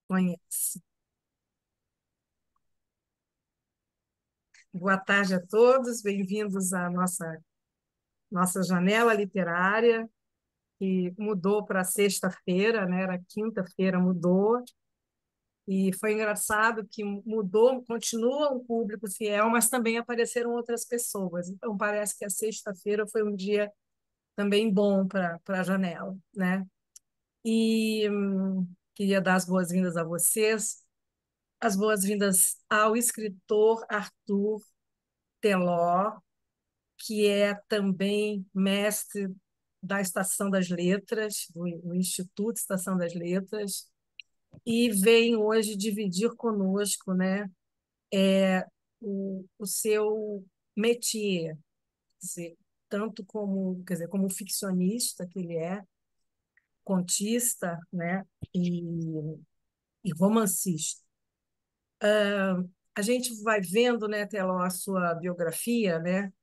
Conhece. Boa tarde a todos, bem-vindos à nossa janela literária, que mudou para sexta-feira, né? Era quinta-feira, mudou, e foi engraçado que mudou, continua um público fiel, mas também apareceram outras pessoas. Então, parece que a sexta-feira foi um dia também bom para a janela, né? E queria dar as boas-vindas a vocês, as boas-vindas ao escritor Arthur Teló, que é também mestre da Estação das Letras, do Instituto Estação das Letras, e vem hoje dividir conosco, né, o seu métier, quer dizer, tanto como, quer dizer, como ficcionista que ele é, contista, né, e romancista. A gente vai vendo, né, Teló, a sua biografia, né,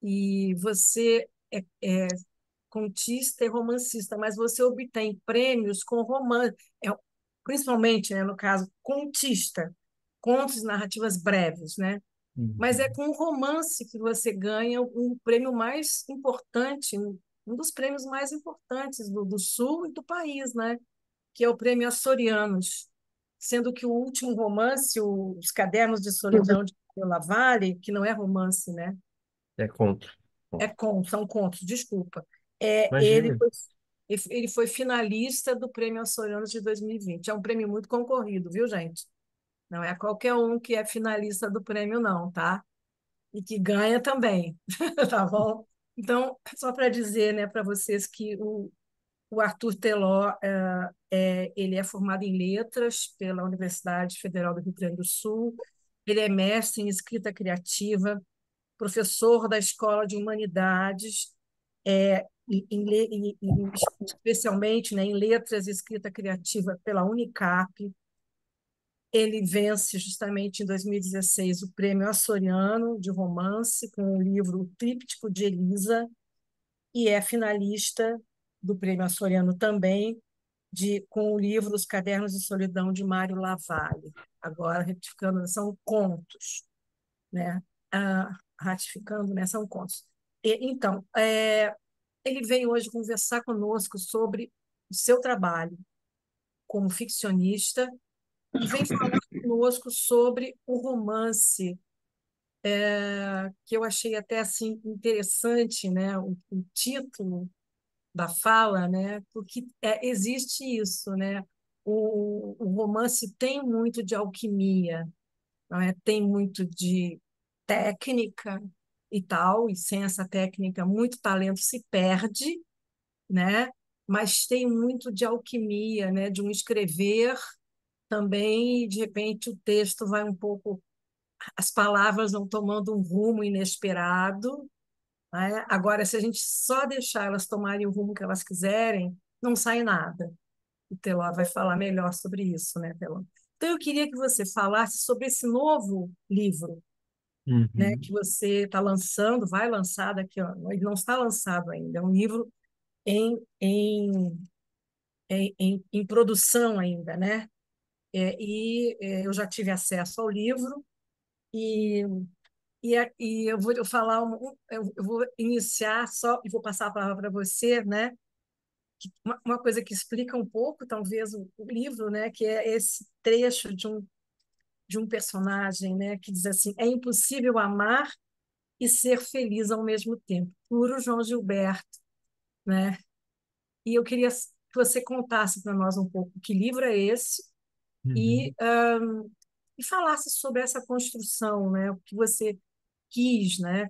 e você é contista e romancista, mas você obtém prêmios com romance, principalmente, né, no caso, contista, contos, narrativas breves, né? Mas é Uhum. com o romance que você ganha um prêmio mais importante, um dos prêmios mais importantes do Sul e do país, né? Que é o Prêmio Açorianos, sendo que o último romance, Os Cadernos de Solidão de Mario Lavalle, que não é romance, né? É contra. São contos, desculpa. É, ele Imagina. foi, ele foi finalista do Prêmio Açorianos de 2020. É um prêmio muito concorrido, viu, gente? Não é qualquer um que é finalista do prêmio, não, tá? E que ganha também, tá bom? Então, só para dizer, né, para vocês que o Arthur Teló ele é formado em letras pela Universidade Federal do Rio Grande do Sul. Ele é mestre em escrita criativa, professor da Escola de Humanidades, especialmente, né, em letras e escrita criativa pela Unicap. Ele vence justamente em 2016 o Prêmio Açoriano de Romance com o livro O Tríptico de Elisa e é finalista do Prêmio Açoriano também com o livro Os Cadernos de Solidão de Mário Lavalle. Agora, retificando, são contos, né? Ratificando, né? São contos. Então, ele veio hoje conversar conosco sobre o seu trabalho como ficcionista e vem falar conosco sobre o romance, que eu achei até assim interessante, né? O título da fala, né? Porque existe isso, né? O romance tem muito de alquimia, não é? Tem muito de técnica e tal, e sem essa técnica, muito talento se perde, né? Mas tem muito de alquimia, né? De um escrever também, e de repente o texto vai um pouco, as palavras vão tomando um rumo inesperado, né? Agora, se a gente só deixar elas tomarem o rumo que elas quiserem, não sai nada. O Teló vai falar melhor sobre isso, né, Teló? Então, eu queria que você falasse sobre esse novo livro, né, Uhum. que você está lançando, vai lançar daqui, ó, ele não está lançado ainda, é um livro em, em, em produção ainda, né? Eu já tive acesso ao livro e, e eu falar, eu vou iniciar só e vou passar a palavra para você, né? Uma coisa que explica um pouco, talvez, o livro, né? Que é esse trecho de um personagem, né? Que diz assim: é impossível amar e ser feliz ao mesmo tempo. Puro João Gilberto, né? E eu queria que você contasse para nós um pouco que livro é esse e, Uhum. e falasse sobre essa construção, né? O que você quis, né?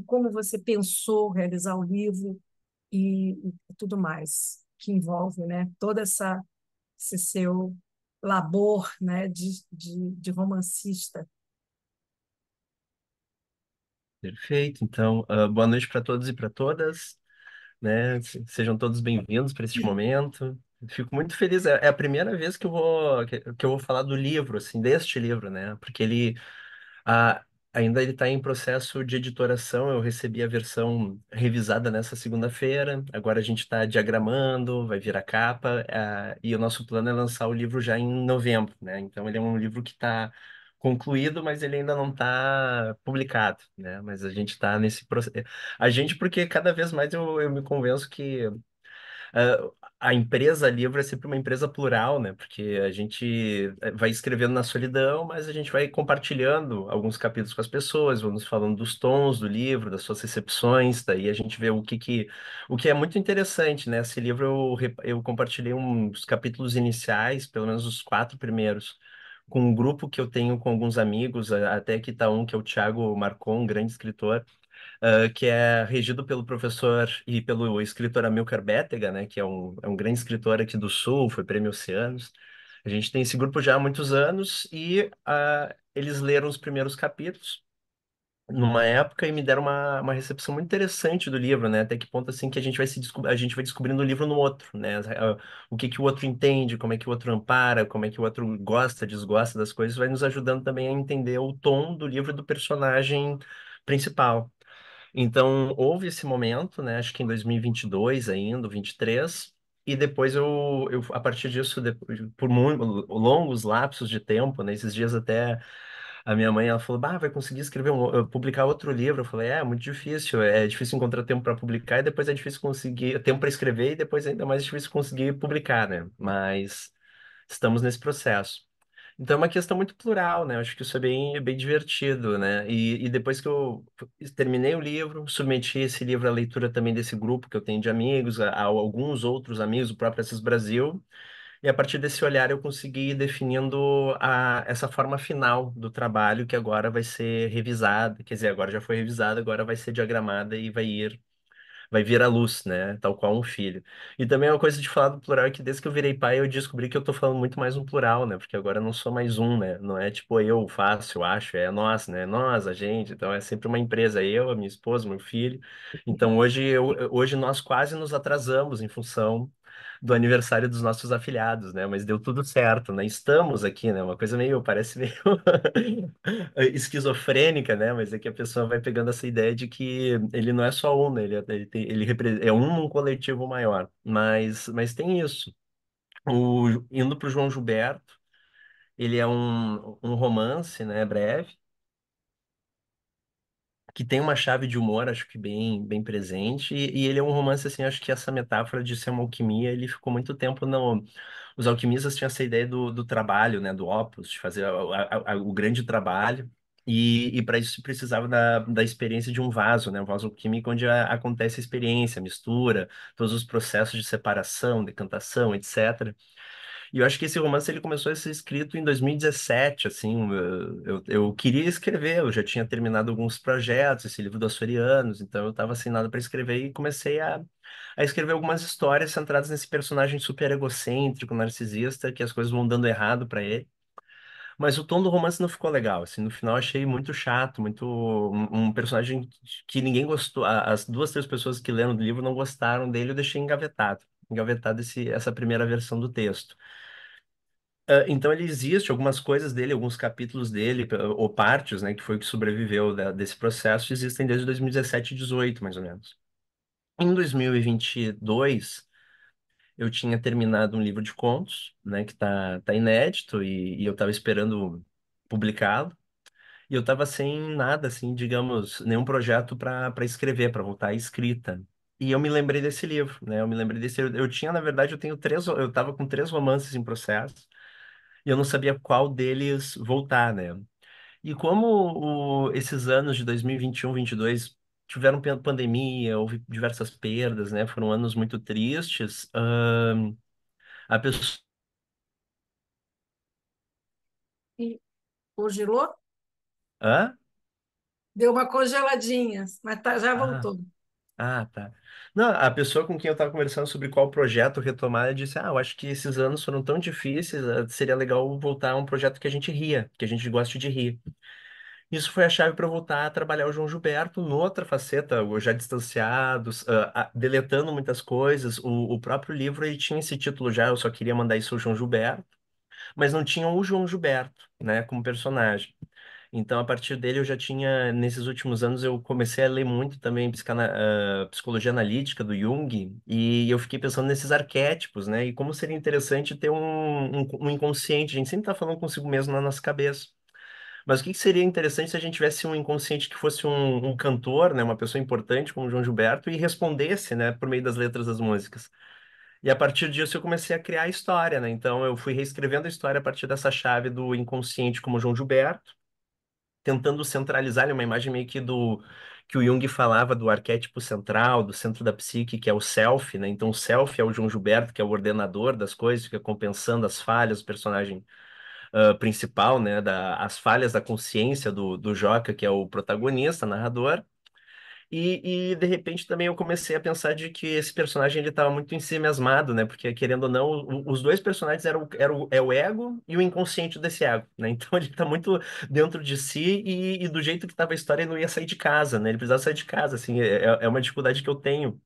Como você pensou realizar o livro e tudo mais que envolve, né? Toda esse seu labor, né? De romancista. Perfeito. Então, boa noite para todos e para todas, né? Sejam todos bem-vindos para este momento. Fico muito feliz. É a primeira vez que eu vou falar do livro, assim, deste livro, né? Porque ele, ah, Ainda ele está em processo de editoração. Eu recebi a versão revisada nessa segunda-feira. Agora a gente está diagramando, vai vir a capa, e o nosso plano é lançar o livro já em novembro, né? Então ele é um livro que está concluído, mas ele ainda não está publicado, né? Mas a gente está nesse processo. A gente, porque cada vez mais eu me convenço que a empresa livro é sempre uma empresa plural, né? Porque a gente vai escrevendo na solidão, mas a gente vai compartilhando alguns capítulos com as pessoas, vamos falando dos tons do livro, das suas recepções, daí a gente vê o que é muito interessante, né? Esse livro eu compartilhei uns capítulos iniciais, pelo menos os quatro primeiros, com um grupo que eu tenho com alguns amigos, até aqui tá um que é o Thiago Marcon, um grande escritor, que é regido pelo professor e pelo escritor Amilcar Bétega, né, que é um grande escritor aqui do Sul, foi prêmio Oceanos. A gente tem esse grupo já há muitos anos e eles leram os primeiros capítulos numa época e me deram uma recepção muito interessante do livro, né? Até que ponto assim que a gente vai a gente vai descobrindo o livro no outro, né? O que que o outro entende, como é que o outro ampara, como é que o outro gosta, desgosta das coisas, vai nos ajudando também a entender o tom do livro e do personagem principal. Então, houve esse momento, né? Acho que em 2022 ainda, 23, e depois a partir disso, por longos lapsos de tempo, né? Esses dias até a minha mãe, ela falou, bah, vai conseguir publicar outro livro. Eu falei, muito difícil, é difícil encontrar tempo para publicar, e depois é difícil conseguir tempo para escrever, e depois ainda mais difícil conseguir publicar, né? Mas estamos nesse processo. Então é uma questão muito plural, né? Eu acho que isso é bem divertido, né? E depois que eu terminei o livro, submeti esse livro à leitura também desse grupo que eu tenho de amigos, a alguns outros amigos, o próprio Assis Brasil, e a partir desse olhar eu consegui ir definindo essa forma final do trabalho que agora vai ser revisada, quer dizer, agora já foi revisada, agora vai ser diagramada e vai vir à luz, né? Tal qual um filho. E também uma coisa de falar do plural é que desde que eu virei pai, eu descobri que eu tô falando muito mais um plural, né? Porque agora eu não sou mais um, né? Não é tipo eu faço, eu acho, é nós, né? Nós, a gente. Então é sempre uma empresa, eu, a minha esposa, meu filho. Então hoje nós quase nos atrasamos em função do aniversário dos nossos afilhados, né? Mas deu tudo certo, né? Estamos aqui, né? Uma coisa meio, parece meio esquizofrênica, né? Mas é que a pessoa vai pegando essa ideia de que ele não é só um, né? É um num coletivo maior. Mas tem isso. Indo para o João Gilberto, ele é um romance, né? Breve, que tem uma chave de humor, acho que bem presente, e ele é um romance, assim, acho que essa metáfora de ser uma alquimia, ele ficou muito tempo no... Os alquimistas tinham essa ideia do trabalho, né, do opus, de fazer o grande trabalho, e para isso se precisava da experiência de um vaso, né, um vaso alquímico onde acontece a experiência, a mistura, todos os processos de separação, decantação, etc. E eu acho que esse romance ele começou a ser escrito em 2017, assim, eu queria escrever, eu já tinha terminado alguns projetos, esse livro dos Açorianos, então eu estava sem nada para escrever e comecei a escrever algumas histórias centradas nesse personagem super egocêntrico, narcisista, que as coisas vão dando errado para ele. Mas o tom do romance não ficou legal, assim, no final achei muito chato, um personagem que ninguém gostou, as duas, três pessoas que leram o livro não gostaram dele, eu deixei engavetado essa primeira versão do texto. Então ele existe, algumas coisas dele, alguns capítulos dele, ou partes, né, que foi o que sobreviveu desse processo, existem desde 2017 e 18, mais ou menos. Em 2022, eu tinha terminado um livro de contos, né, que tá inédito, e eu estava esperando publicá-lo, e eu estava sem nada, assim, digamos, nenhum projeto para escrever, para voltar à escrita. E eu me lembrei desse livro, né? Eu me lembrei desse. Eu tinha, na verdade, eu estava com três romances em processo e eu não sabia qual deles voltar, né? E como esses anos de 2021, 22 tiveram pandemia, houve diversas perdas, né? Foram anos muito tristes. A pessoa. E congelou? Hã? Deu uma congeladinha, mas já Ah, voltou. tá. Não, a pessoa com quem eu estava conversando sobre qual projeto retomar, ela disse: eu acho que esses anos foram tão difíceis, seria legal voltar a um projeto que a gente ria, que a gente goste de rir. Isso foi a chave para eu voltar a trabalhar o João Gilberto noutra faceta, eu já distanciados, deletando muitas coisas. O próprio livro ele tinha esse título já, eu só queria mandar isso ao João Gilberto, mas não tinha o João Gilberto, né, como personagem. Então, a partir dele, eu já tinha, nesses últimos anos, eu comecei a ler muito também psicologia analítica do Jung, e eu fiquei pensando nesses arquétipos, né? E como seria interessante ter um inconsciente. A gente sempre está falando consigo mesmo na nossa cabeça. Mas o que que seria interessante se a gente tivesse um inconsciente que fosse um cantor, né? Uma pessoa importante como o João Gilberto, e respondesse, né? Por meio das letras das músicas. E a partir disso eu comecei a criar a história, né? Então eu fui reescrevendo a história a partir dessa chave do inconsciente como João Gilberto, tentando centralizar ali uma imagem meio que do que o Jung falava do arquétipo central, do centro da psique, que é o self, né? Então o self é o João Gilberto, que é o ordenador das coisas, fica compensando as falhas do personagem principal, né? As falhas da consciência do Joca, que é o protagonista, narrador. De repente também eu comecei a pensar de que esse personagem ele estava muito ensimesmado, né? Porque querendo ou não, os dois personagens é o ego e o inconsciente desse ego, né? Então ele está muito dentro de si e do jeito que estava a história ele não ia sair de casa, né? Ele precisava sair de casa, assim, é uma dificuldade que eu tenho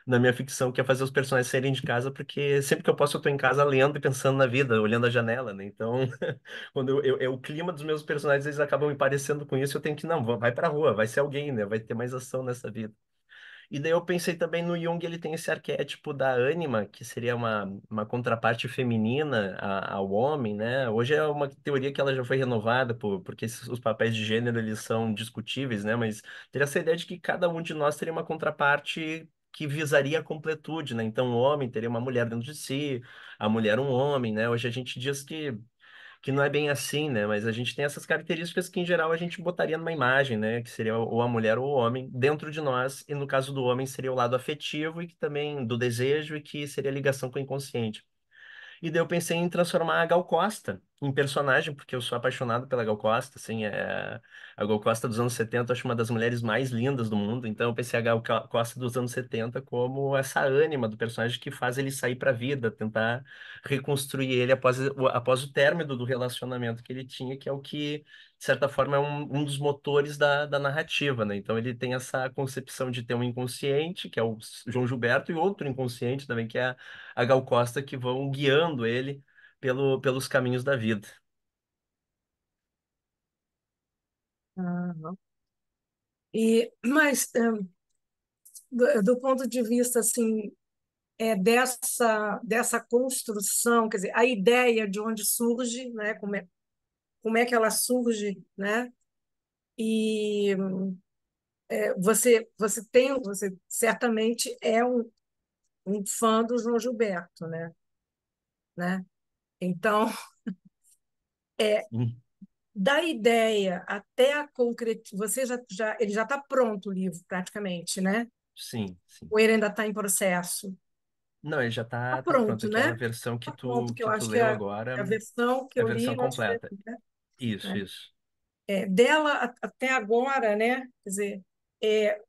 na minha ficção, que é fazer os personagens saírem de casa, porque sempre que eu posso eu tô em casa lendo e pensando na vida, olhando a janela, né? Então, quando o clima dos meus personagens, eles acabam me parecendo com isso, eu tenho que, não, vai pra rua, vai ser alguém, né? Vai ter mais ação nessa vida. E daí eu pensei também no Jung, ele tem esse arquétipo da ânima, que seria uma contraparte feminina ao homem, né? Hoje é uma teoria que ela já foi renovada, porque os papéis de gênero, eles são discutíveis, né? Mas teria essa ideia de que cada um de nós teria uma contraparte que visaria a completude, né? Então o homem teria uma mulher dentro de si, a mulher um homem, né? Hoje a gente diz que não é bem assim, né? Mas a gente tem essas características que, em geral, a gente botaria numa imagem, né? Que seria ou a mulher ou o homem dentro de nós. E no caso do homem, seria o lado afetivo e que também do desejo e que seria a ligação com o inconsciente. E daí eu pensei em transformar a Gal Costa em personagem, porque eu sou apaixonado pela Gal Costa, assim, a Gal Costa dos anos 70 eu acho uma das mulheres mais lindas do mundo, então eu pensei a Costa dos anos 70 como essa ânima do personagem que faz ele sair pra vida, tentar reconstruir ele após o término do relacionamento que ele tinha, que é o que, de certa forma, é um dos motores da narrativa, né? Então ele tem essa concepção de ter um inconsciente, que é o João Gilberto, e outro inconsciente também, que é a Gal Costa, que vão guiando ele pelos caminhos da vida. Aham. Mas do ponto de vista assim dessa construção, quer dizer, a ideia de onde surge, né? Como é que ela surge, né? E você certamente é um fã do João Gilberto, né? Então, Sim, da ideia até a concretização, ele já está pronto o livro praticamente, né? sim, sim. Ou ele ainda está em processo? Não, ele já Está tá pronto. pronto, Aquela né? versão Está pronto, que eu que tu acho que leu a agora versão que é a eu li, versão eu acho que completa. Isso, né? isso. Dela até agora, né? Quer dizer, é,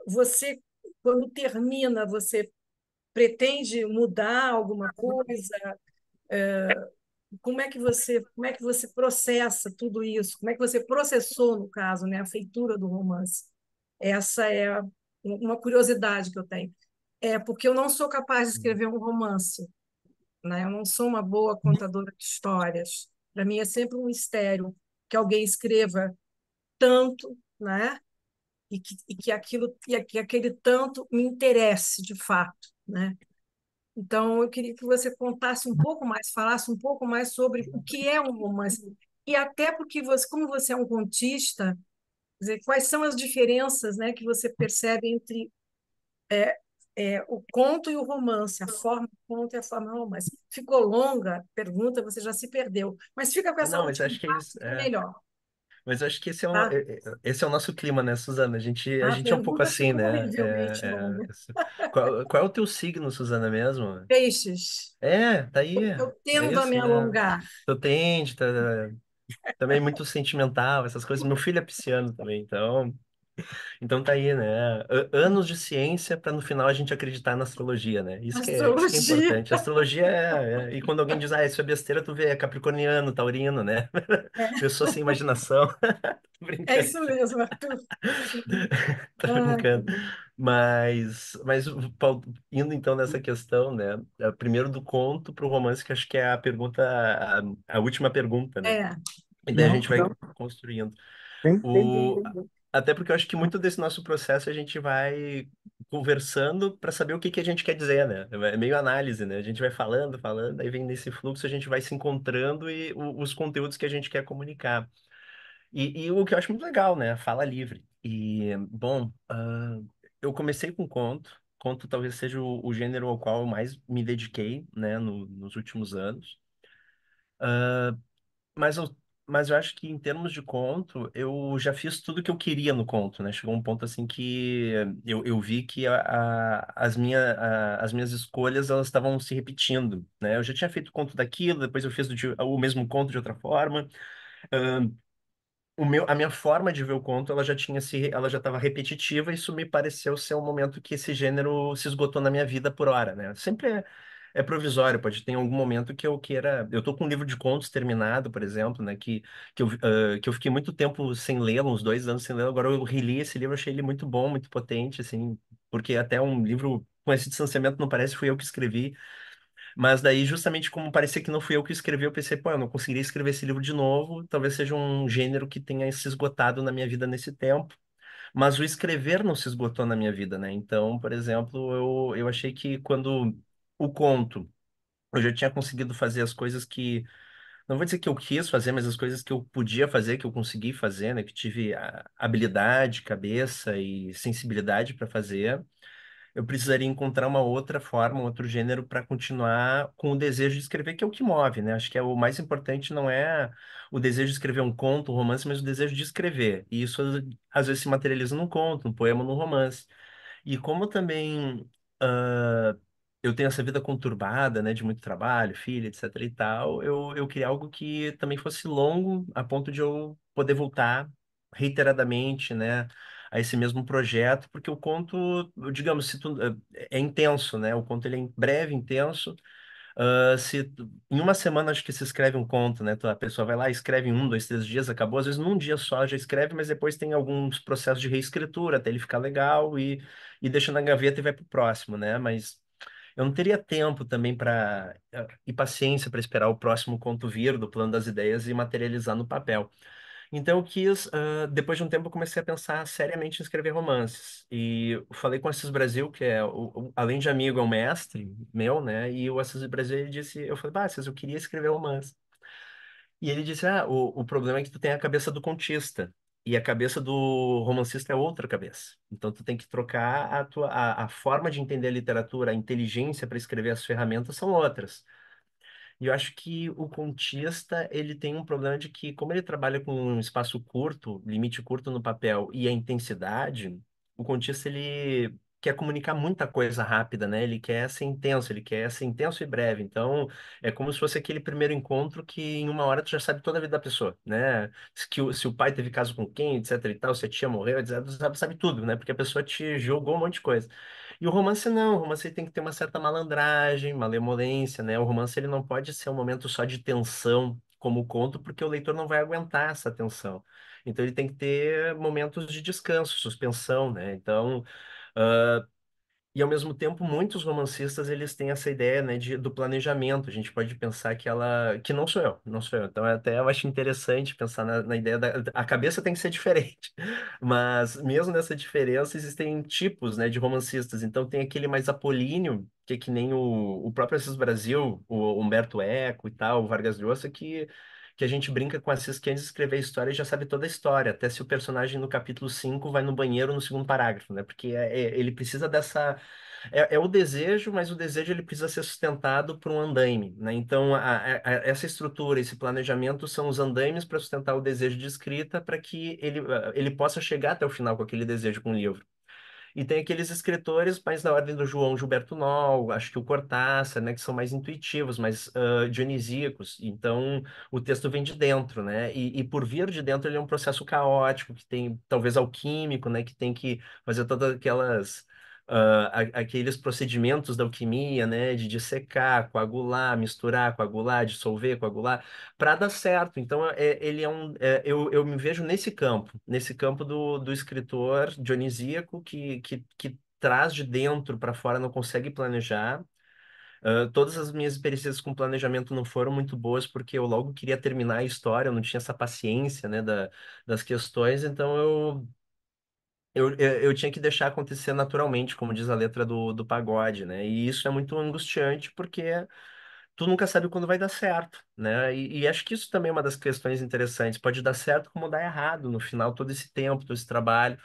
você, quando termina, você pretende mudar alguma coisa? Como é que você processa tudo isso? Como é que você processou, no caso, né, a feitura do romance? Essa é uma curiosidade que eu tenho. É porque eu não sou capaz de escrever um romance, né? Eu não sou uma boa contadora de histórias. Para mim é sempre um mistério que alguém escreva tanto, né? Que aquele tanto me interesse de fato, né? Então eu queria que você contasse um pouco mais, falasse um pouco mais sobre o que é um romance e até porque você, como você é um contista, quer dizer, quais são as diferenças, né, que você percebe entre o conto e o romance, a forma do conto e a forma do romance. Ficou longa a pergunta, você já se perdeu, mas fica com essa Não, mas última acho que é isso. parte que é melhor, Mas acho que tá? esse é o nosso clima, né, Suzana? A A gente é um pouco pergunta assim, ficou né? horrivelmente longa. Qual é o teu signo, Suzana, mesmo? Peixes, Tá aí. eu É tendo a me isso, né? alongar. Tu tende, também muito sentimental, essas coisas. Meu filho é pisciano também, então tá aí, né? Anos de ciência para no final a gente acreditar na astrologia, né? Isso que é Astrologia. importante. A astrologia e quando alguém diz, isso é besteira, tu vê, é capricorniano, taurino, né? Pessoa sem imaginação. Tô É brincando, isso mesmo, Arthur. tô Ai, brincando. Mas indo então nessa questão, né? Primeiro do conto pro romance, que acho que é a pergunta, a última pergunta, né? é. E daí a Não, gente vai não, construindo. entendi, O... entendi. Até porque eu acho que muito desse nosso processo a gente vai conversando para saber o que que a gente quer dizer, né? É meio análise, né? A gente vai falando, falando, aí vem nesse fluxo, a gente vai se encontrando e os conteúdos que a gente quer comunicar. E o que eu acho muito legal, né? A fala livre. E, bom, eu comecei com conto. Conto talvez seja o gênero ao qual eu mais me dediquei, né, nos últimos anos. Mas eu, mas eu acho que em termos de conto, eu já fiz tudo que eu queria no conto, né? Chegou um ponto assim que eu vi que as minhas escolhas elas estavam se repetindo, né? Eu já tinha feito conto daquilo, depois eu fiz o mesmo conto de outra forma. A minha forma de ver o conto, ela já estava repetitiva, e isso me pareceu ser um momento que esse gênero se esgotou na minha vida por hora, né? Sempre é provisório, pode ter em algum momento que eu queira. Eu tô com um livro de contos terminado, por exemplo, né? Que eu fiquei muito tempo sem lê-lo, uns 2 anos sem lê-lo. Agora eu reli esse livro, achei ele muito bom, muito potente, assim, porque até um livro com esse distanciamento não parece que fui eu que escrevi. Mas daí, justamente como parecia que não fui eu que escrevi, eu pensei, pô, eu não conseguiria escrever esse livro de novo. Talvez seja um gênero que tenha se esgotado na minha vida nesse tempo. Mas o escrever não se esgotou na minha vida, né? Então, por exemplo, eu achei que quando o conto, eu já tinha conseguido fazer as coisas que, não vou dizer que eu quis fazer, mas as coisas que eu podia fazer, que eu consegui fazer, né? Que tive a habilidade, cabeça e sensibilidade para fazer, eu precisaria encontrar uma outra forma, um outro gênero para continuar com o desejo de escrever, que é o que move, né? Acho que é o mais importante não é o desejo de escrever um conto, um romance, mas o desejo de escrever. E isso às vezes se materializa num conto, num poema, num romance. E como também ah, eu tenho essa vida conturbada, né, de muito trabalho, filho, etc e tal, eu queria algo que também fosse longo, a ponto de eu poder voltar reiteradamente, né, a esse mesmo projeto, porque o conto, digamos, é intenso, né, o conto ele é breve, intenso. Em uma semana acho que se escreve um conto, né? A pessoa vai lá, escreve em 1, 2, 3 dias, acabou. Às vezes num dia só já escreve, mas depois tem alguns processos de reescritura até ele ficar legal e deixa na gaveta e vai pro próximo, né? Mas eu não teria tempo também para e paciência para esperar o próximo conto vir do plano das ideias e materializar no papel. Então eu quis, depois de um tempo, eu comecei a pensar seriamente em escrever romances. E eu falei com o Assis Brasil, que é, além de amigo, é um mestre meu, né? E o Assis Brasil, ele disse, eu falei, bah, Assis, eu queria escrever romance. E ele disse, o problema é que tu tem a cabeça do contista. E a cabeça do romancista é outra cabeça. Então tu tem que trocar a forma de entender a literatura, a inteligência para escrever as ferramentas são outras. E eu acho que o contista, ele tem um problema de que, como ele trabalha com um espaço curto, limite curto no papel e a intensidade, o contista, ele quer comunicar muita coisa rápida, né? Ele quer ser intenso e breve. Então, é como se fosse aquele primeiro encontro que em uma hora tu já sabe toda a vida da pessoa, né? Se o pai teve caso com quem, etc e tal, se a tia morreu, etc, tu sabe tudo, né? Porque a pessoa te jogou um monte de coisa. E o romance não, o romance ele tem que ter uma certa malandragem, malemolência, né? O romance ele não pode ser um momento só de tensão, como o conto, porque o leitor não vai aguentar essa tensão. Então ele tem que ter momentos de descanso, suspensão, né? Então, e ao mesmo tempo, muitos romancistas eles têm essa ideia, né, do planejamento. A gente pode pensar que não sou eu, não sou eu. Então, até eu acho interessante pensar na ideia a cabeça tem que ser diferente. Mas mesmo nessa diferença existem tipos, né, de romancistas. Então tem aquele mais apolíneo, que é que nem o próprio Assis Brasil, o Humberto Eco e tal, o Vargas Llosa, que a gente brinca com Assis que antes de escrever a história já sabe toda a história, até se o personagem no capítulo 5 vai no banheiro no segundo parágrafo, né? Porque ele precisa dessa. É o desejo, mas o desejo ele precisa ser sustentado por um andaime, né? Então, essa estrutura, esse planejamento são os andaimes para sustentar o desejo de escrita, para que ele possa chegar até o final com aquele desejo com o livro. E tem aqueles escritores, mais na ordem do João Gilberto Noll, acho que o Cortázar, né, que são mais intuitivos, mais dionisíacos. Então, o texto vem de dentro, né? E por vir de dentro, ele é um processo caótico, que tem talvez alquímico, né, que tem que fazer todas aquelas aqueles procedimentos da alquimia, né, de dissecar, coagular, misturar, coagular, dissolver, coagular, para dar certo. Então, ele é eu me vejo nesse campo do escritor dionisíaco que traz de dentro para fora, não consegue planejar, Todas as minhas experiências com planejamento não foram muito boas porque eu logo queria terminar a história, eu não tinha essa paciência, né, das questões, então eu tinha que deixar acontecer naturalmente, como diz a letra do pagode, né? E isso é muito angustiante porque tu nunca sabe quando vai dar certo, né? E acho que isso também é uma das questões interessantes. Pode dar certo como dar errado no final, todo esse tempo, todo esse trabalho.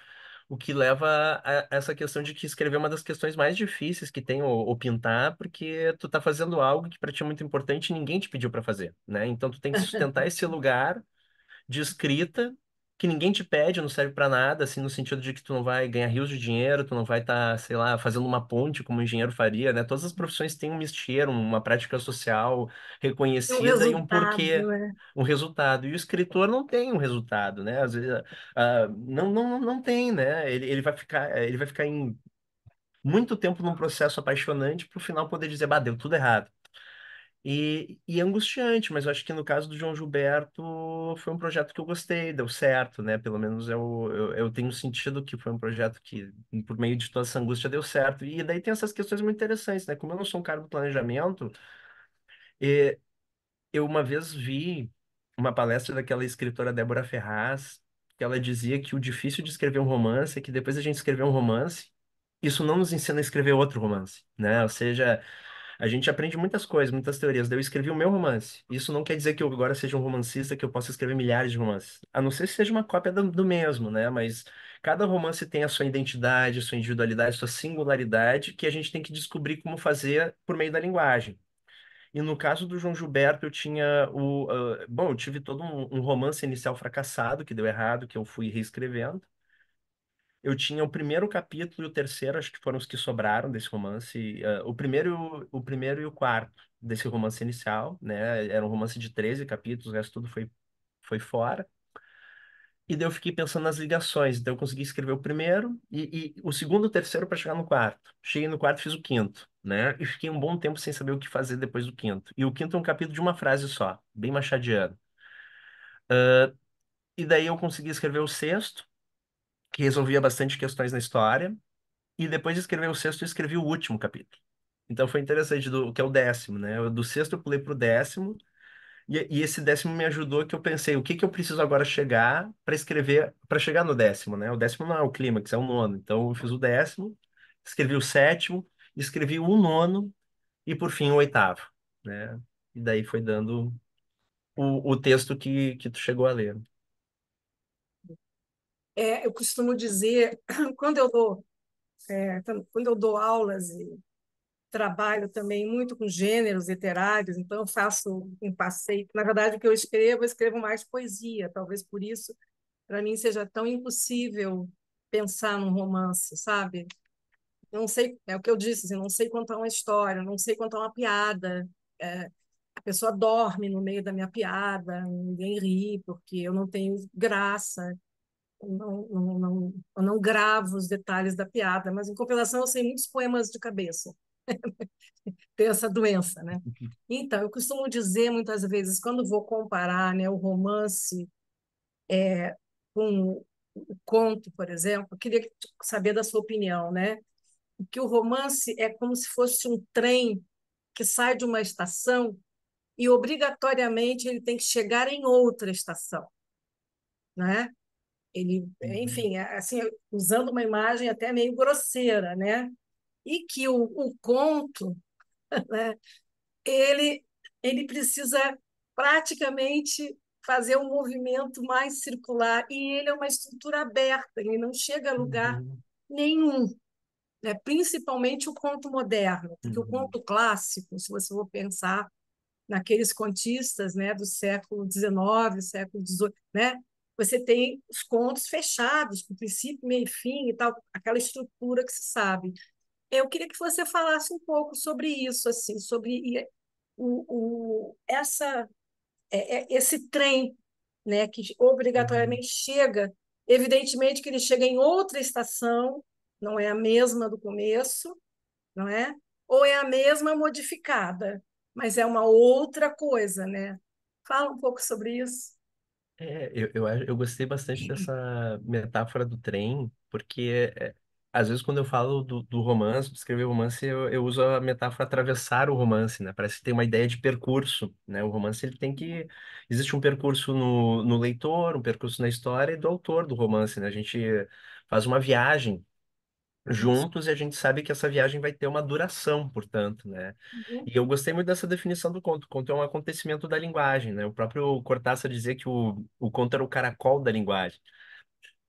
O que leva a essa questão de que escrever é uma das questões mais difíceis que tem, ou pintar, porque tu tá fazendo algo que para ti é muito importante e ninguém te pediu para fazer, né? Então tu tem que sustentar esse lugar de escrita que ninguém te pede, não serve para nada, assim, no sentido de que tu não vai ganhar rios de dinheiro, tu não vai estar, sei lá, fazendo uma ponte como um engenheiro faria, né? Todas as profissões têm um mistério, uma prática social É um reconhecida e um resultado, porquê, né? um resultado. E o escritor não tem um resultado, né? Às vezes, não tem, né? Ele vai ficar em muito tempo num processo apaixonante para o final poder dizer, bah, deu tudo errado. E é angustiante, mas eu acho que no caso do João Gilberto foi um projeto que eu gostei, deu certo, né? Pelo menos eu tenho sentido que foi um projeto que, por meio de toda essa angústia, deu certo. E daí tem essas questões muito interessantes, né? Como eu não sou um cara do planejamento, e eu uma vez vi uma palestra daquela escritora Débora Ferraz, que ela dizia que o difícil de escrever um romance é que depois a gente escrever um romance, isso não nos ensina a escrever outro romance, né? Ou seja, a gente aprende muitas coisas, muitas teorias. Daí eu escrevi o meu romance. Isso não quer dizer que eu agora seja um romancista, que eu possa escrever milhares de romances. A não ser se seja uma cópia do mesmo, né? Mas cada romance tem a sua identidade, a sua individualidade, a sua singularidade, que a gente tem que descobrir como fazer por meio da linguagem. E no caso do João Gilberto, eu tinha bom, eu tive todo um romance inicial fracassado, que deu errado, que eu fui reescrevendo. Eu tinha o primeiro capítulo e o terceiro, acho que foram os que sobraram desse romance. O primeiro e o quarto desse romance inicial, né? Era um romance de 13 capítulos, o resto tudo foi fora. E daí eu fiquei pensando nas ligações. Então eu consegui escrever o primeiro e o segundo e o terceiro para chegar no quarto. Cheguei no quarto e fiz o quinto, né? E fiquei um bom tempo sem saber o que fazer depois do quinto. E o quinto é um capítulo de uma frase só, bem machadiano. E daí eu consegui escrever o sexto, que resolvia bastante questões na história. E depois de escrever o sexto, eu escrevi o último capítulo. Então foi interessante, que é o décimo, né? Do sexto eu pulei pro décimo, e esse décimo me ajudou que eu pensei, o que que eu preciso agora chegar para escrever, para chegar no décimo, né? O décimo não é o clímax, é o nono. Então eu fiz o décimo, escrevi o sétimo, escrevi o nono e por fim o oitavo, né? E daí foi dando o texto que tu chegou a ler. Eu costumo dizer, quando eu dou, quando eu dou aulas e trabalho também muito com gêneros literários, então eu faço um passeio. Na verdade, o que eu escrevo mais poesia, talvez por isso, para mim, seja tão impossível pensar num romance, sabe? Eu não sei, é o que eu disse, assim, não sei contar uma história, não sei contar uma piada. É, a pessoa dorme no meio da minha piada, ninguém ri, porque eu não tenho graça, eu não gravo os detalhes da piada, mas, em compensação, eu sei muitos poemas de cabeça. Tenho essa doença, né? Então, eu costumo dizer, muitas vezes, quando vou comparar, né, o romance com o conto, por exemplo, eu queria saber da sua opinião, né? Que o romance é como se fosse um trem que sai de uma estação e obrigatoriamente ele tem que chegar em outra estação, né? Ele, Uhum. enfim, assim, usando uma imagem até meio grosseira, né? E que o conto, né, ele ele precisa praticamente fazer um movimento mais circular e ele é uma estrutura aberta, ele não chega a lugar Uhum. nenhum, né? Principalmente o conto moderno, porque o Uhum. conto clássico, se você for pensar naqueles contistas, né, do século XIX, século XVIII, né, você tem os contos fechados, com princípio, meio e fim e tal, aquela estrutura que se sabe. Eu queria que você falasse um pouco sobre isso, assim, sobre esse trem, né, que Uhum. obrigatoriamente chega, evidentemente que ele chega em outra estação, não é a mesma do começo, não é? Ou é a mesma modificada, mas é uma outra coisa, né? Fala um pouco sobre isso. Eu gostei bastante dessa metáfora do trem, porque às vezes quando eu falo do romance, de escrever romance, eu uso a metáfora atravessar o romance, né? Parece que tem uma ideia de percurso, né? O romance, ele tem que... Existe um percurso no leitor, um percurso na história e do autor do romance, né? A gente faz uma viagem Isso. juntos e a gente sabe que essa viagem vai ter uma duração, portanto, né? Uhum. E eu gostei muito dessa definição do conto. O conto é um acontecimento da linguagem, né? O próprio Cortázar dizia que o conto era o caracol da linguagem.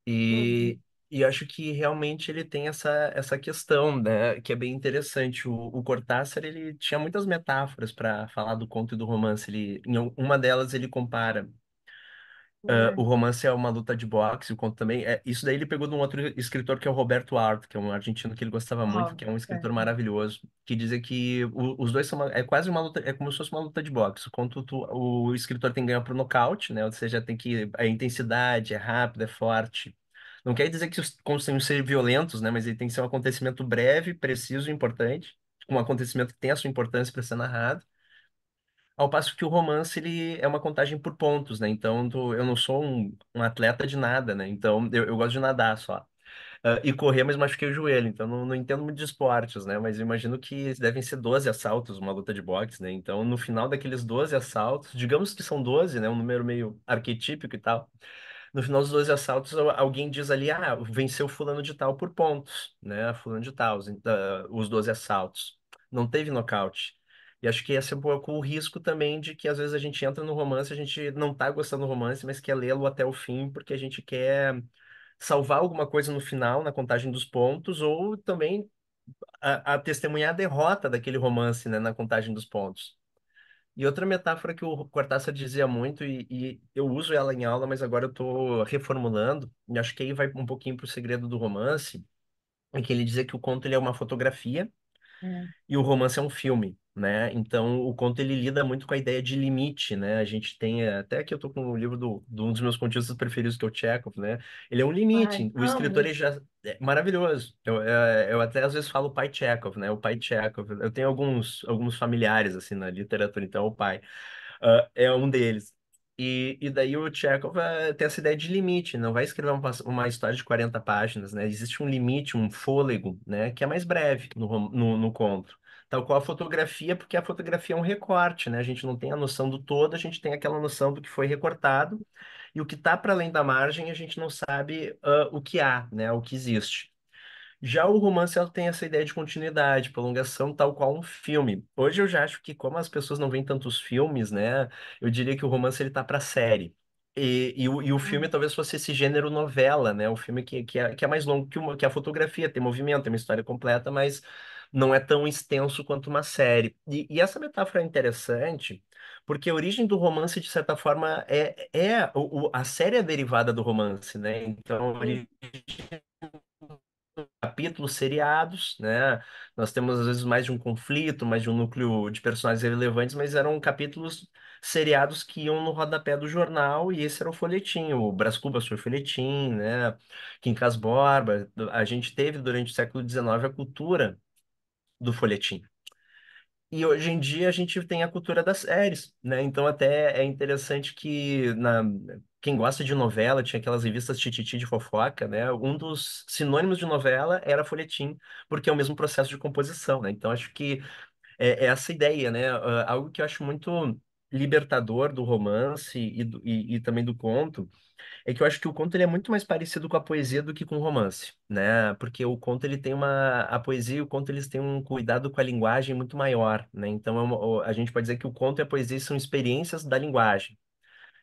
E, Uhum. e acho que realmente ele tem essa questão, né? Que é bem interessante. O Cortázar, ele tinha muitas metáforas para falar do conto e do romance. Uma delas, ele compara É. o romance é uma luta de boxe, o conto também. Isso daí ele pegou de um outro escritor que é o Roberto Art, que é um argentino que ele gostava muito, Ó, que é um é. escritor maravilhoso, que dizia que os dois são é quase uma luta, é como se fosse uma luta de boxe. O conto, o escritor tem que ganhar por nocaute, né? Ou seja, tem que a intensidade é rápida, é forte. Não quer dizer que os contos tenham que ser violentos, né? Mas ele tem que ser um acontecimento breve, preciso e importante, um acontecimento que tem a sua importância para ser narrado. Ao passo que o romance, ele é uma contagem por pontos, né? Então, eu não sou um atleta de nada, né? Então, eu gosto de nadar só. E correr, mas machuquei o joelho. Então, não entendo muito de esportes, né? Mas eu imagino que devem ser 12 assaltos, uma luta de boxe, né? Então, no final daqueles 12 assaltos, digamos que são 12, né? Um número meio arquetípico e tal. No final dos 12 assaltos, alguém diz ali, ah, venceu fulano de tal por pontos, né? Fulano de tal, os 12 assaltos. Não teve nocaute. E acho que esse é um pouco o risco também de que às vezes a gente entra no romance, a gente não tá gostando do romance, mas quer lê-lo até o fim, porque a gente quer salvar alguma coisa no final, na contagem dos pontos, ou também a testemunhar a derrota daquele romance, né, na contagem dos pontos. E outra metáfora que o Cortázar dizia muito, e eu uso ela em aula, mas agora eu estou reformulando, e acho que aí vai um pouquinho para o segredo do romance, é que ele dizia que o conto ele é uma fotografia É. e o romance é um filme, né? Então o conto ele lida muito com a ideia de limite, né? A gente tem, até aqui eu tô com o livro de um dos meus contistas preferidos, que é o Chekhov, né? Ele é um Ai, limite, o amo escritor ele isso. já... É maravilhoso. Eu até às vezes falo pai Chekhov, né? O pai Chekhov. Eu tenho alguns familiares, assim, na literatura, então é o pai. É um deles. E daí o Chekhov tem essa ideia de limite, não vai escrever uma história de 40 páginas, né? Existe um limite, um fôlego, né? Que é mais breve no conto. Tal qual a fotografia, porque a fotografia é um recorte, né? A gente não tem a noção do todo, a gente tem aquela noção do que foi recortado, e o que está para além da margem, a gente não sabe o que há, né? O que existe. Já o romance ela tem essa ideia de continuidade, prolongação, tal qual um filme. Hoje eu já acho que como as pessoas não veem tantos filmes, né, eu diria que o romance ele tá para série. E o filme Ah, talvez fosse esse gênero novela, né? O filme que é mais longo que a fotografia, tem movimento, tem uma história completa, mas não é tão extenso quanto uma série. E essa metáfora é interessante, porque a origem do romance, de certa forma, a série é derivada do romance, né? Então, a sim. capítulos seriados, né? Nós temos às vezes mais de um conflito, mais de um núcleo de personagens relevantes, mas eram capítulos seriados que iam no rodapé do jornal e esse era o folhetim. O Brás Cubas foi o folhetim, né? Quincas Borba. A gente teve durante o século XIX a cultura do folhetim. E hoje em dia a gente tem a cultura das séries, né? Então até é interessante que quem gosta de novela, tinha aquelas revistas Tititi de fofoca, né? Um dos sinônimos de novela era folhetim, porque é o mesmo processo de composição, né? Então acho que é essa ideia, né? Algo que eu acho muito libertador do romance e também do conto é que eu acho que o conto ele é muito mais parecido com a poesia do que com o romance, né? Porque o conto ele tem a poesia e o conto eles têm um cuidado com a linguagem muito maior, né? Então a gente pode dizer que o conto e a poesia são experiências da linguagem.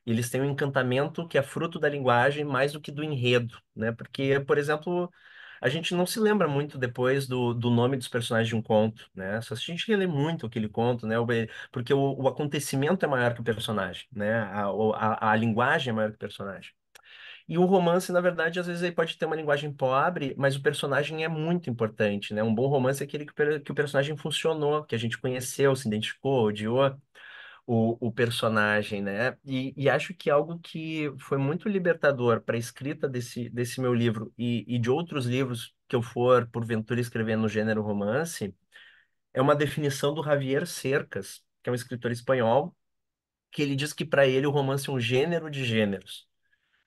Eles têm um encantamento que é fruto da linguagem mais do que do enredo, né? Porque, por exemplo, a gente não se lembra muito depois do nome dos personagens de um conto, né? Só se a gente relê muito aquele conto, né? Porque o acontecimento é maior que o personagem, né? A linguagem é maior que o personagem. E o romance, na verdade, às vezes ele pode ter uma linguagem pobre, mas o personagem é muito importante, né? Um bom romance é aquele que o personagem funcionou, que a gente conheceu, se identificou, odiou o personagem, né? E acho que algo que foi muito libertador para a escrita desse meu livro e de outros livros que eu for, porventura, escrever no gênero romance, é uma definição do Javier Cercas, que é um escritor espanhol, que ele diz que para ele o romance é um gênero de gêneros.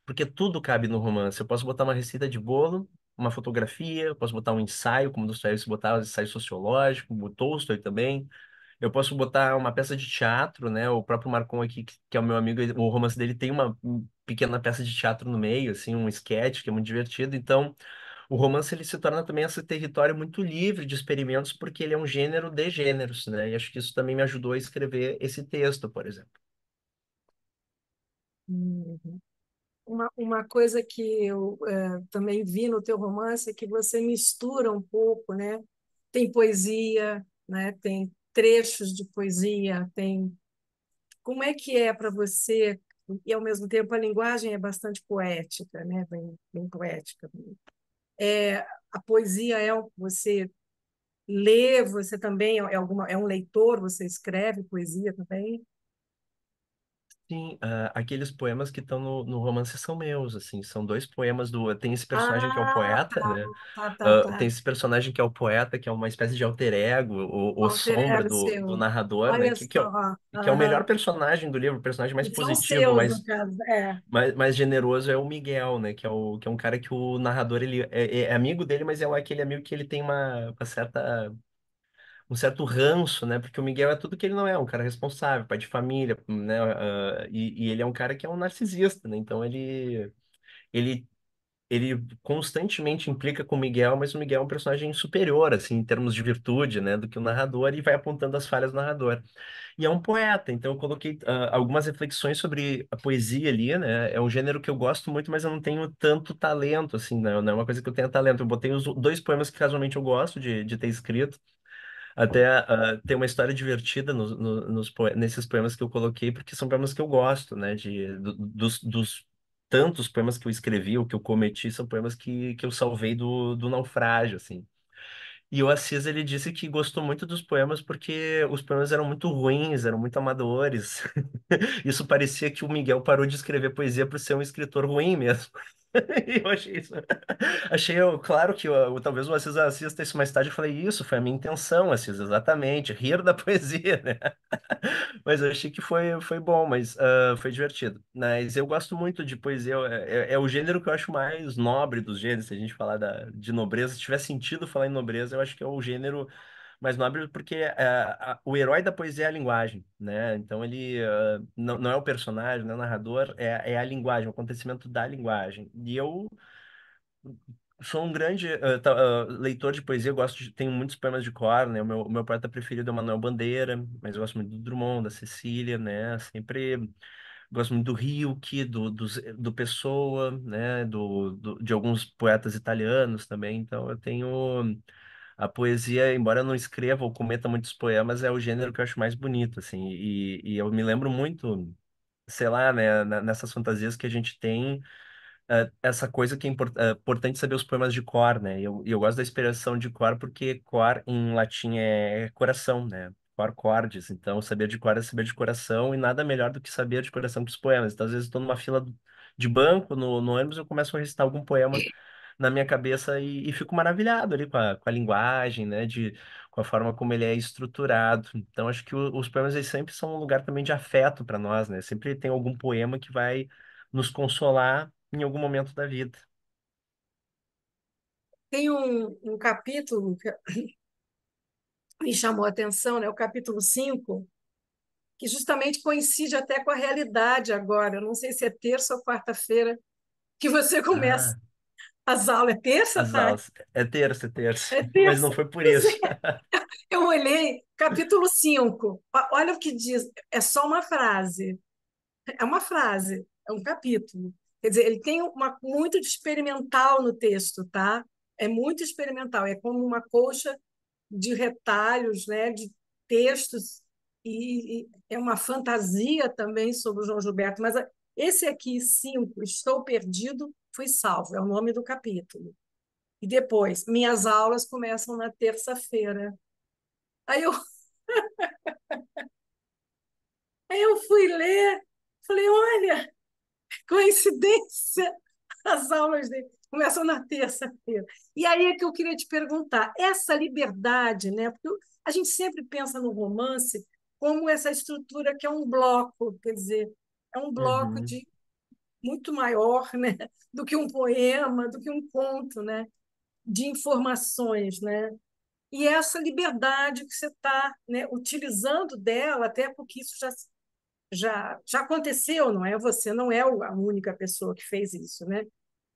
Porque tudo cabe no romance. Eu posso botar uma receita de bolo, uma fotografia, eu posso botar um ensaio, como Dostoiévski botava, ensaio sociológico, o Tolstói também. Eu posso botar uma peça de teatro, né? O próprio Marcon aqui, que é o meu amigo, o romance dele tem uma pequena peça de teatro no meio, assim, um sketch que é muito divertido. Então, o romance ele se torna também esse território muito livre de experimentos, porque ele é um gênero de gêneros, né? E acho que isso também me ajudou a escrever esse texto, por exemplo. Uhum. Uma coisa que eu também vi no teu romance é que você mistura um pouco, né? Tem poesia, né? Tem trechos de poesia, tem. Como é que é para você? E ao mesmo tempo a linguagem é bastante poética, né? Bem poética. É, a poesia você lê, você também é um leitor, você escreve poesia também? Sim, aqueles poemas que estão no romance são meus, assim, são dois poemas do... Tem esse personagem que é o Ah, poeta, né? Tem tá. esse personagem que é o poeta, que é uma espécie de alter ego, ou Alter sombra ego do seu. narrador, né? Olha só. Que é o melhor Aham. personagem do livro, o personagem mais E são positivo, seus, no caso. É. mais generoso é o Miguel, né? Que é um cara que o narrador ele é amigo dele, mas é aquele amigo que ele tem uma certa um certo ranço, né? Porque o Miguel é tudo que ele não é, um cara responsável, pai de família, né? E ele é um cara que é um narcisista, né? Então ele ele constantemente implica com o Miguel, mas o Miguel é um personagem superior, assim, em termos de virtude, né, do que o narrador, e vai apontando as falhas do narrador. E é um poeta, então eu coloquei algumas reflexões sobre a poesia ali, né, é um gênero que eu gosto muito, mas eu não tenho tanto talento, assim, né, não é uma coisa que eu tenha talento. Eu botei os dois poemas que casualmente eu gosto de ter escrito, até tem uma história divertida nesses poemas que eu coloquei, porque são poemas que eu gosto, né? Dos tantos poemas que eu escrevi, ou que eu cometi, são poemas que eu salvei do naufrágio, assim. E o Assis, ele disse que gostou muito dos poemas porque os poemas eram muito ruins, eram muito amadores. Isso parecia que o Miguel parou de escrever poesia por ser um escritor ruim mesmo. E eu achei isso. Claro que talvez o Assis assista isso mais tarde. Eu falei, isso foi a minha intenção, Assis, exatamente, rir da poesia, né? Mas eu achei que foi bom, mas foi divertido. Mas eu gosto muito de poesia, é o gênero que eu acho mais nobre dos gêneros, se a gente falar de nobreza. Se tiver sentido falar em nobreza, eu acho que é o gênero mais nobre, porque o herói da poesia é a linguagem, né? Então ele não é o personagem, não é o narrador, é a linguagem, o acontecimento da linguagem. E eu sou um grande leitor de poesia, tenho muitos poemas de cor, né? O meu poeta preferido é o Manuel Bandeira, mas eu gosto muito do Drummond, da Cecília, né? Sempre gosto muito do Rilke, do Pessoa, né? De alguns poetas italianos também. Então eu tenho a poesia, embora eu não escreva ou cometa muitos poemas, é o gênero que eu acho mais bonito, assim. E eu me lembro muito, sei lá, né? Nessas fantasias que a gente tem essa coisa que é importante saber os poemas de cor, né? E eu gosto da expressão de cor porque cor em latim é coração, né? Cor cordis. Então, saber de cor é saber de coração e nada melhor do que saber de coração que os poemas. Então, às vezes, estou numa fila de banco, no ônibus, eu começo a recitar algum poema na minha cabeça e fico maravilhado ali com a linguagem, né? Com a forma como ele é estruturado. Então, acho que os poemas eles sempre são um lugar também de afeto para nós, né? Sempre tem algum poema que vai nos consolar em algum momento da vida. Tem um capítulo que me chamou a atenção, né? O capítulo 5 que justamente coincide até com a realidade agora. Eu não sei se é terça ou quarta-feira que você começa Ah, as aulas. É terça, as tá? aulas. É terça, É mas não terça. foi por Pois isso. é. Eu olhei, capítulo 5. Olha o que diz. É só uma frase. É uma frase, é um capítulo. Quer dizer, ele tem muito de experimental no texto, tá? É muito experimental. É como uma colcha de retalhos, né, de textos, e é uma fantasia também sobre o João Gilberto. Mas esse aqui, 5, Estou Perdido, Fui Salvo, é o nome do capítulo. E depois, minhas aulas começam na terça-feira. Aí eu, aí eu fui ler, falei, olha, coincidência, as aulas dele começam na terça-feira. E aí é que eu queria te perguntar, essa liberdade, né? Porque a gente sempre pensa no romance como essa estrutura que é um bloco, quer dizer, é um bloco Uhum. de muito maior, né, do que um poema, do que um conto, né? de informações, né? E essa liberdade que você está, né, utilizando dela, até porque isso já aconteceu, não é? Você não é a única pessoa que fez isso, né?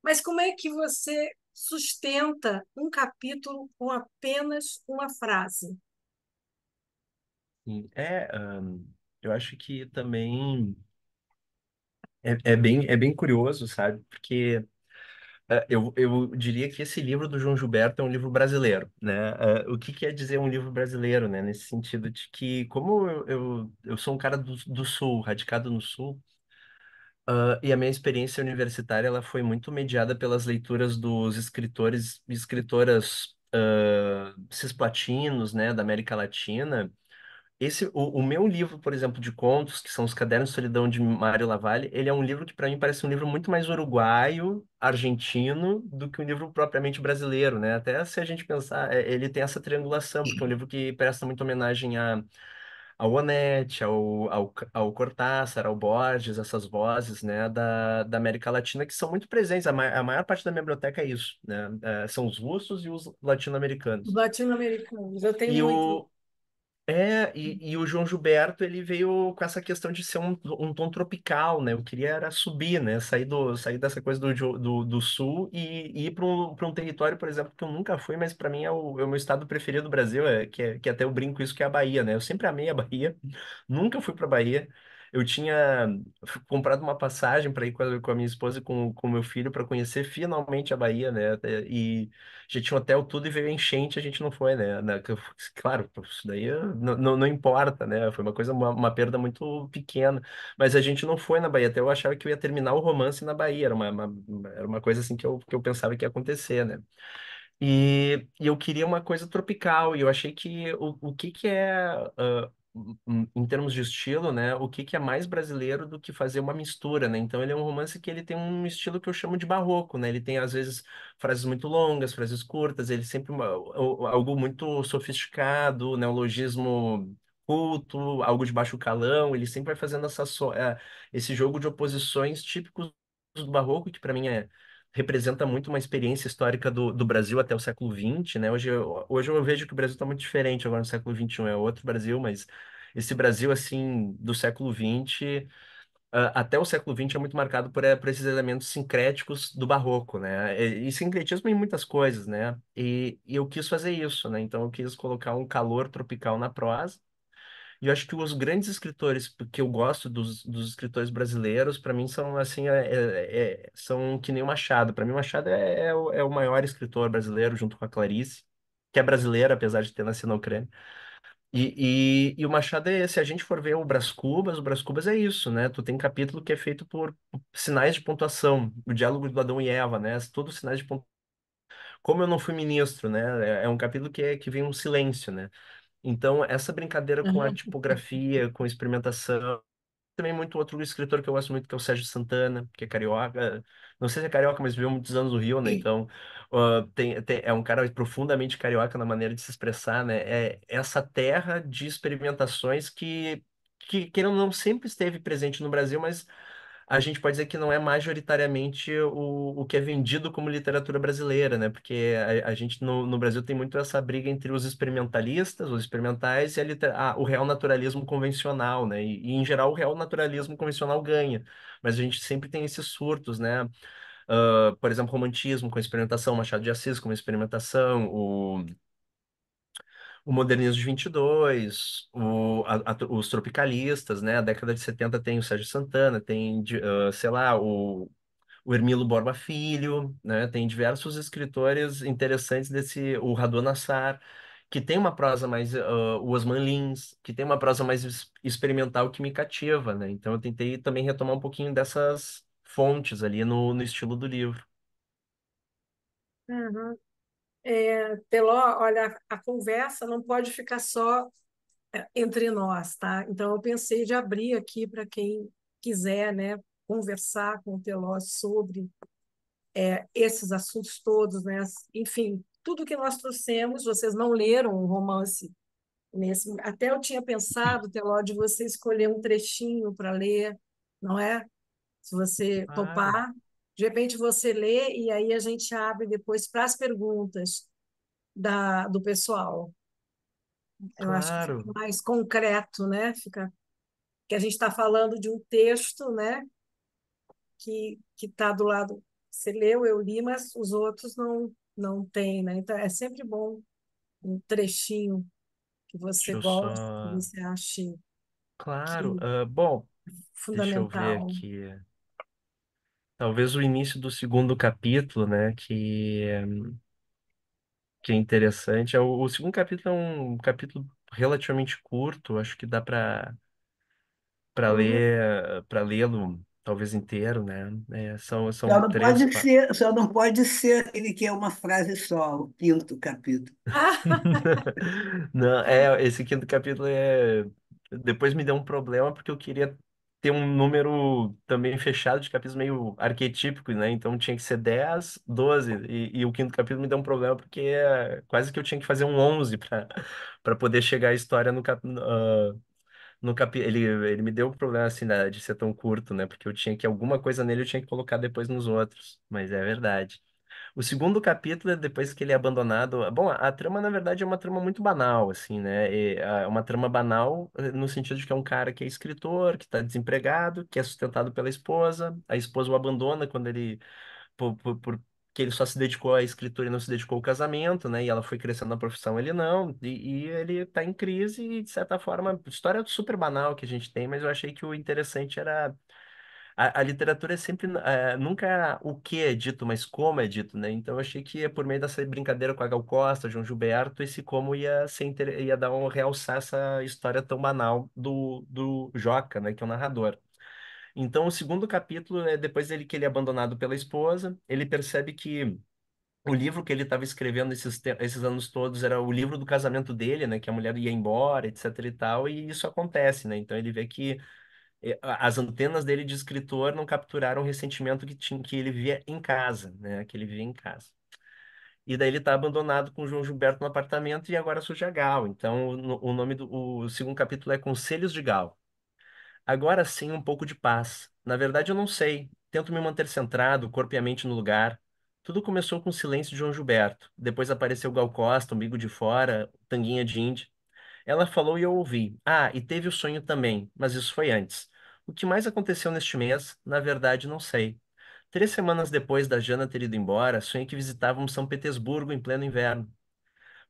Mas como é que você sustenta um capítulo com apenas uma frase? Sim. Eu acho que também é bem curioso, sabe? Porque eu diria que esse livro do João Gilberto é um livro brasileiro, né? O que quer dizer um livro brasileiro, né? Nesse sentido de que, como eu sou um cara do Sul, radicado no Sul, e a minha experiência universitária ela foi muito mediada pelas leituras dos escritores e escritoras cisplatinos, né, da América Latina. O meu livro, por exemplo, de contos, que são Os Cadernos de Solidão de Mário Lavallee, ele é um livro que, para mim, parece um livro muito mais uruguaio, argentino, do que um livro propriamente brasileiro, né? Até se a gente pensar, ele tem essa triangulação, porque é um livro que presta muita homenagem ao Onetti, ao Cortázar, ao Borges, essas vozes, né, da América Latina que são muito presentes. A maior parte da minha biblioteca é isso, né? São os russos e os Os latino-americanos. latino-americanos, eu tenho E muito. o, e o João Gilberto, ele veio com essa questão de ser um tom tropical, né? Eu queria era subir, né? Sair dessa coisa do sul e ir para um território, por exemplo, que eu nunca fui, mas para mim é o meu estado preferido do Brasil, que até eu brinco isso, que é a Bahia, né? Eu sempre amei a Bahia, nunca fui para Bahia. Eu tinha comprado uma passagem para ir com a minha esposa e com o meu filho para conhecer finalmente a Bahia, né? E já tinha hotel tudo e veio a enchente, a gente não foi, né? Claro, isso daí não importa, né? Foi uma perda muito pequena. Mas a gente não foi na Bahia, até eu achava que eu ia terminar o romance na Bahia, era uma coisa assim que eu pensava que ia acontecer, né? E eu queria uma coisa tropical, e eu achei que o que que é, em termos de estilo, né, o que que é mais brasileiro do que fazer uma mistura, né? Então ele é um romance que ele tem um estilo que eu chamo de barroco, né? Ele tem, às vezes, frases muito longas, frases curtas, ele sempre algo muito sofisticado, neologismo culto, algo de baixo calão, ele sempre vai fazendo esse jogo de oposições típicos do barroco, que para mim representa muito uma experiência histórica do Brasil até o século XX, né? Hoje eu vejo que o Brasil está muito diferente agora no século XXI, é outro Brasil, mas esse Brasil, assim, do século XX até o século XX é muito marcado por esses elementos sincréticos do barroco, né? E sincretismo em muitas coisas, né? E eu quis fazer isso, né? Então eu quis colocar um calor tropical na prosa, e eu acho que os grandes escritores que eu gosto dos escritores brasileiros, para mim, são assim, são que nem o Machado. Para mim, o Machado é o maior escritor brasileiro, junto com a Clarice, que é brasileira, apesar de ter nascido na Ucrânia. E o Machado se a gente for ver o Brás Cubas é isso, né? Tu tem capítulo que é feito por sinais de pontuação, o diálogo do Adão e Eva, né? Todos sinais de pontuação. Como eu não fui ministro, né? É um capítulo que vem um silêncio, né? Então, essa brincadeira com a Uhum. tipografia, com experimentação. Também muito outro escritor que eu gosto muito, que é o Sérgio Santana, que é carioca. Não sei se é carioca, mas viveu muitos anos no Rio, né? Então, é um cara profundamente carioca na maneira de se expressar, né? É essa terra de experimentações que não sempre esteve presente no Brasil, mas a gente pode dizer que não é majoritariamente o que é vendido como literatura brasileira, né? Porque a gente no Brasil tem muito essa briga entre os experimentalistas, os experimentais, o real naturalismo convencional, né? Em geral, o real naturalismo convencional ganha, mas a gente sempre tem esses surtos, né? Por exemplo, romantismo com experimentação, Machado de Assis com experimentação, o Modernismo de 22, os tropicalistas, né? A década de 70 tem o Sérgio Santana, tem, sei lá, o Hermilo Borba Filho, né? Tem diversos escritores interessantes o Radon Nassar, que tem uma prosa mais, o Osman Lins, que tem uma prosa mais experimental que me cativa, né? Então eu tentei também retomar um pouquinho dessas fontes ali no estilo do livro. Uhum. Teló, olha, a conversa não pode ficar só entre nós, tá? Então, eu pensei de abrir aqui para quem quiser, né, conversar com o Teló sobre esses assuntos todos, né? Enfim, tudo que nós trouxemos, vocês não leram o romance nesse. Até eu tinha pensado, Teló, de você escolher um trechinho para ler, não é? Se você Claro. topar. De repente você lê e aí a gente abre depois para as perguntas do pessoal. Eu acho que fica Claro, mais concreto, né? Fica que a gente está falando de um texto, né? Que está do lado. Você leu, eu li, mas os outros não têm, né? Então é sempre bom um trechinho que você deixa eu gosta, que só. você ache Claro, que bom, deixa eu ver fundamental. aqui. Talvez o início do segundo capítulo, né, que é interessante. O segundo capítulo é um capítulo relativamente curto, acho que dá Uhum. para lê-lo talvez inteiro, né? Só São não três, pode quatro. ser, só não pode ser aquele que é uma frase só, o quinto capítulo. Não, esse quinto capítulo depois me deu um problema porque eu queria ter um número também fechado de capítulos meio arquetípico, né? Então tinha que ser 10, 12. E o quinto capítulo me deu um problema porque quase que eu tinha que fazer um 11 para poder chegar à história no capítulo. Ele me deu um problema assim, né, de ser tão curto, né? Porque eu tinha que alguma coisa nele eu tinha que colocar depois nos outros. Mas é verdade. O segundo capítulo é depois que ele é abandonado. Bom, a trama, na verdade, é uma trama muito banal, assim, né? É uma trama banal no sentido de que é um cara que é escritor, que está desempregado, que é sustentado pela esposa. A esposa o abandona quando ele. Que ele só se dedicou à escritura e não se dedicou ao casamento, né? E ela foi crescendo na profissão, ele não. E ele tá em crise e, de certa forma, história super banal que a gente tem, mas eu achei que o interessante era a literatura é sempre, nunca o que é dito, mas como é dito, né? Então eu achei que por meio dessa brincadeira com a Gal Costa, João Gilberto, esse como ia dar um realçar essa história tão banal do Joca, né? Que é o narrador. Então o segundo capítulo é depois dele que ele é abandonado pela esposa, ele percebe que o livro que ele estava escrevendo esses anos todos era o livro do casamento dele, né? Que a mulher ia embora, etc e tal, e isso acontece, né? Então ele vê que as antenas dele de escritor não capturaram o ressentimento que ele via em casa, né? Que ele vivia em casa. E daí ele está abandonado com o João Gilberto no apartamento e agora surge a Gal. Então o nome do o segundo capítulo é Conselhos de Gal. Agora sim, um pouco de paz. Na verdade, eu não sei. Tento me manter centrado, corpo e a mente no lugar. Tudo começou com o silêncio de João Gilberto. Depois apareceu Gal Costa, umbigo de fora, tanguinha de índia. Ela falou e eu ouvi. Ah, e teve o sonho também, mas isso foi antes. O que mais aconteceu neste mês, na verdade, não sei. 3 semanas depois da Jana ter ido embora, sonhei que visitávamos São Petersburgo em pleno inverno.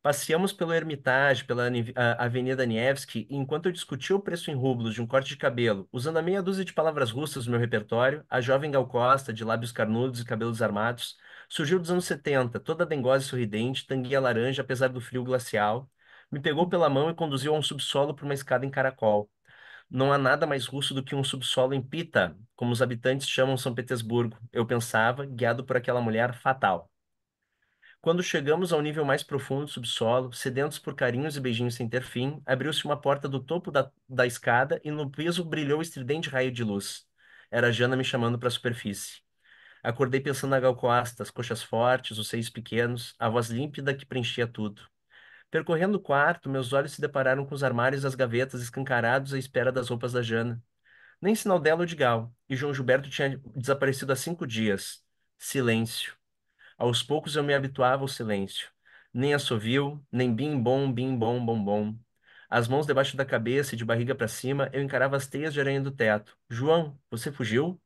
Passeamos pelo Hermitage, pela Avenida Nevsky, e enquanto eu discutia o preço em rublos de um corte de cabelo, usando a meia dúzia de palavras russas do meu repertório, a jovem Gal Costa, de lábios carnudos e cabelos armados, surgiu dos anos 70, toda dengosa e sorridente, tanguinha laranja apesar do frio glacial, me pegou pela mão e conduziu a um subsolo por uma escada em caracol. Não há nada mais russo do que um subsolo em Pita, como os habitantes chamam São Petersburgo, eu pensava, guiado por aquela mulher fatal. Quando chegamos ao nível mais profundo do subsolo, sedentos por carinhos e beijinhos sem ter fim, abriu-se uma porta do topo da escada e no piso brilhou o estridente raio de luz. Era a Jana me chamando para a superfície. Acordei pensando na Gal Costa, as coxas fortes, os seios pequenos, a voz límpida que preenchia tudo. Percorrendo o quarto, meus olhos se depararam com os armários e as gavetas escancarados à espera das roupas da Jana. Nem sinal dela ou de Gal, e João Gilberto tinha desaparecido há 5 dias. Silêncio. Aos poucos eu me habituava ao silêncio. Nem assovio, nem bim-bom, bim-bom, bom-bom. As mãos debaixo da cabeça e de barriga para cima, eu encarava as teias de aranha do teto. João, você fugiu?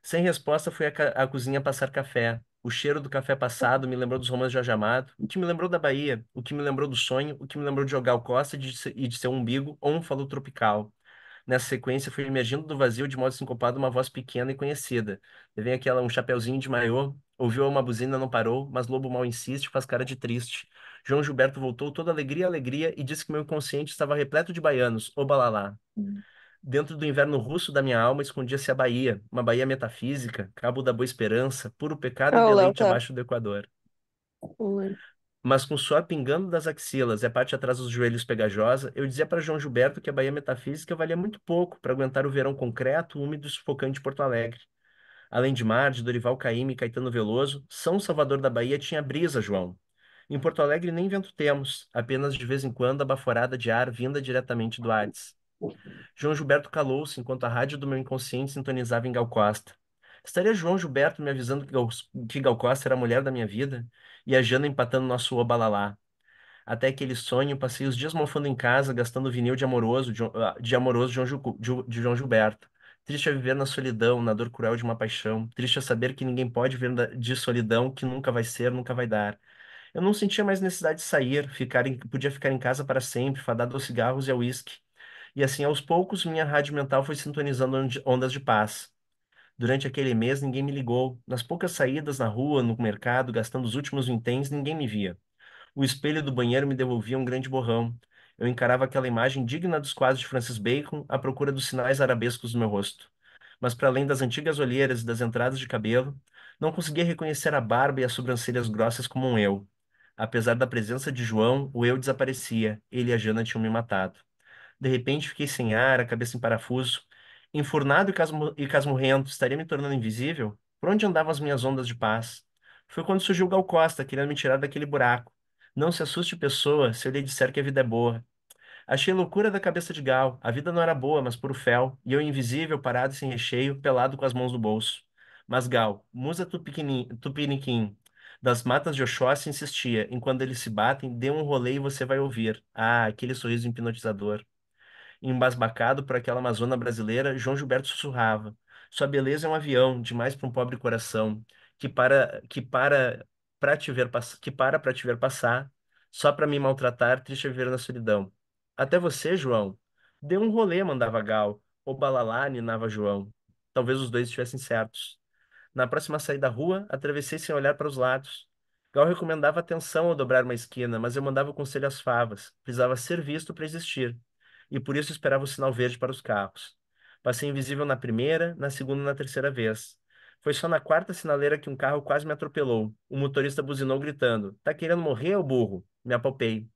Sem resposta, fui à cozinha passar café. O cheiro do café passado me lembrou dos romances de Jorge Amado, o que me lembrou da Bahia, o que me lembrou do sonho, o que me lembrou de jogar o Costa e de seu umbigo ou um falou tropical. Nessa sequência, fui emergindo do vazio de modo sincopado uma voz pequena e conhecida. Vem aquela, um chapeuzinho de maiô. Ouviu uma buzina, não parou, mas lobo mal insiste, faz cara de triste. João Gilberto voltou toda alegria, alegria, e disse que meu inconsciente estava repleto de baianos, ô balalá. Dentro do inverno russo da minha alma escondia-se a Bahia, uma Bahia metafísica, cabo da boa esperança, puro pecado e Ah, o Léo deleite tá. abaixo do Equador. Oi. Mas com suor pingando das axilas e a parte atrás dos joelhos pegajosa, eu dizia para João Gilberto que a Bahia metafísica valia muito pouco para aguentar o verão concreto, úmido e sufocante de Porto Alegre. Além de mar, de Dorival Caymmi e Caetano Veloso, São Salvador da Bahia tinha brisa, João. Em Porto Alegre nem vento temos, apenas de vez em quando a baforada de ar vinda diretamente do Hades. João Gilberto calou-se enquanto a rádio do meu inconsciente sintonizava em Gal Costa. Estaria João Gilberto me avisando que Gal Costa era a mulher da minha vida e a Jana empatando nosso obalalá. Até aquele sonho, passei os dias mofando em casa, gastando vinil de amoroso de João Gilberto. Triste a viver na solidão, na dor cruel de uma paixão. Triste a saber que ninguém pode ver de solidão, que nunca vai ser, nunca vai dar. Eu não sentia mais necessidade de sair, podia ficar em casa para sempre, fadado aos cigarros e ao uísque. E assim, aos poucos, minha rádio mental foi sintonizando ondas de paz. Durante aquele mês, ninguém me ligou. Nas poucas saídas na rua, no mercado, gastando os últimos vinténs, ninguém me via. O espelho do banheiro me devolvia um grande borrão. Eu encarava aquela imagem digna dos quadros de Francis Bacon à procura dos sinais arabescos do meu rosto. Mas para além das antigas olheiras e das entradas de cabelo, não conseguia reconhecer a barba e as sobrancelhas grossas como um eu. Apesar da presença de João, o eu desaparecia. Ele e a Jana tinham me matado. De repente fiquei sem ar, a cabeça em parafuso. Enfurnado e casmurrento, estaria me tornando invisível? Por onde andavam as minhas ondas de paz? Foi quando surgiu Gal Costa, querendo me tirar daquele buraco. Não se assuste, pessoa, se eu lhe disser que a vida é boa. Achei loucura da cabeça de Gal. A vida não era boa, mas puro fel. E eu invisível, parado e sem recheio, pelado com as mãos no bolso. Mas Gal, musa tupiniquim, das matas de Oxóssi insistia. Enquanto eles se batem, dê um rolê e você vai ouvir. Ah, aquele sorriso hipnotizador. Embasbacado por aquela Amazônia brasileira, João Gilberto sussurrava: Sua beleza é um avião, demais para um pobre coração, que para te ver passar, só para me maltratar, triste é viver na solidão. Até você, João. Dê um rolê, mandava Gal. Ou balalá, ninava João. Talvez os dois estivessem certos. Na próxima saída da rua, atravessei sem olhar para os lados. Gal recomendava atenção ao dobrar uma esquina, mas eu mandava o conselho às favas. Precisava ser visto para existir. E por isso esperava o sinal verde para os carros. Passei invisível na primeira, na segunda e na terceira vez. Foi só na quarta sinaleira que um carro quase me atropelou. O motorista buzinou gritando: Tá querendo morrer, ô burro? Me apalpei.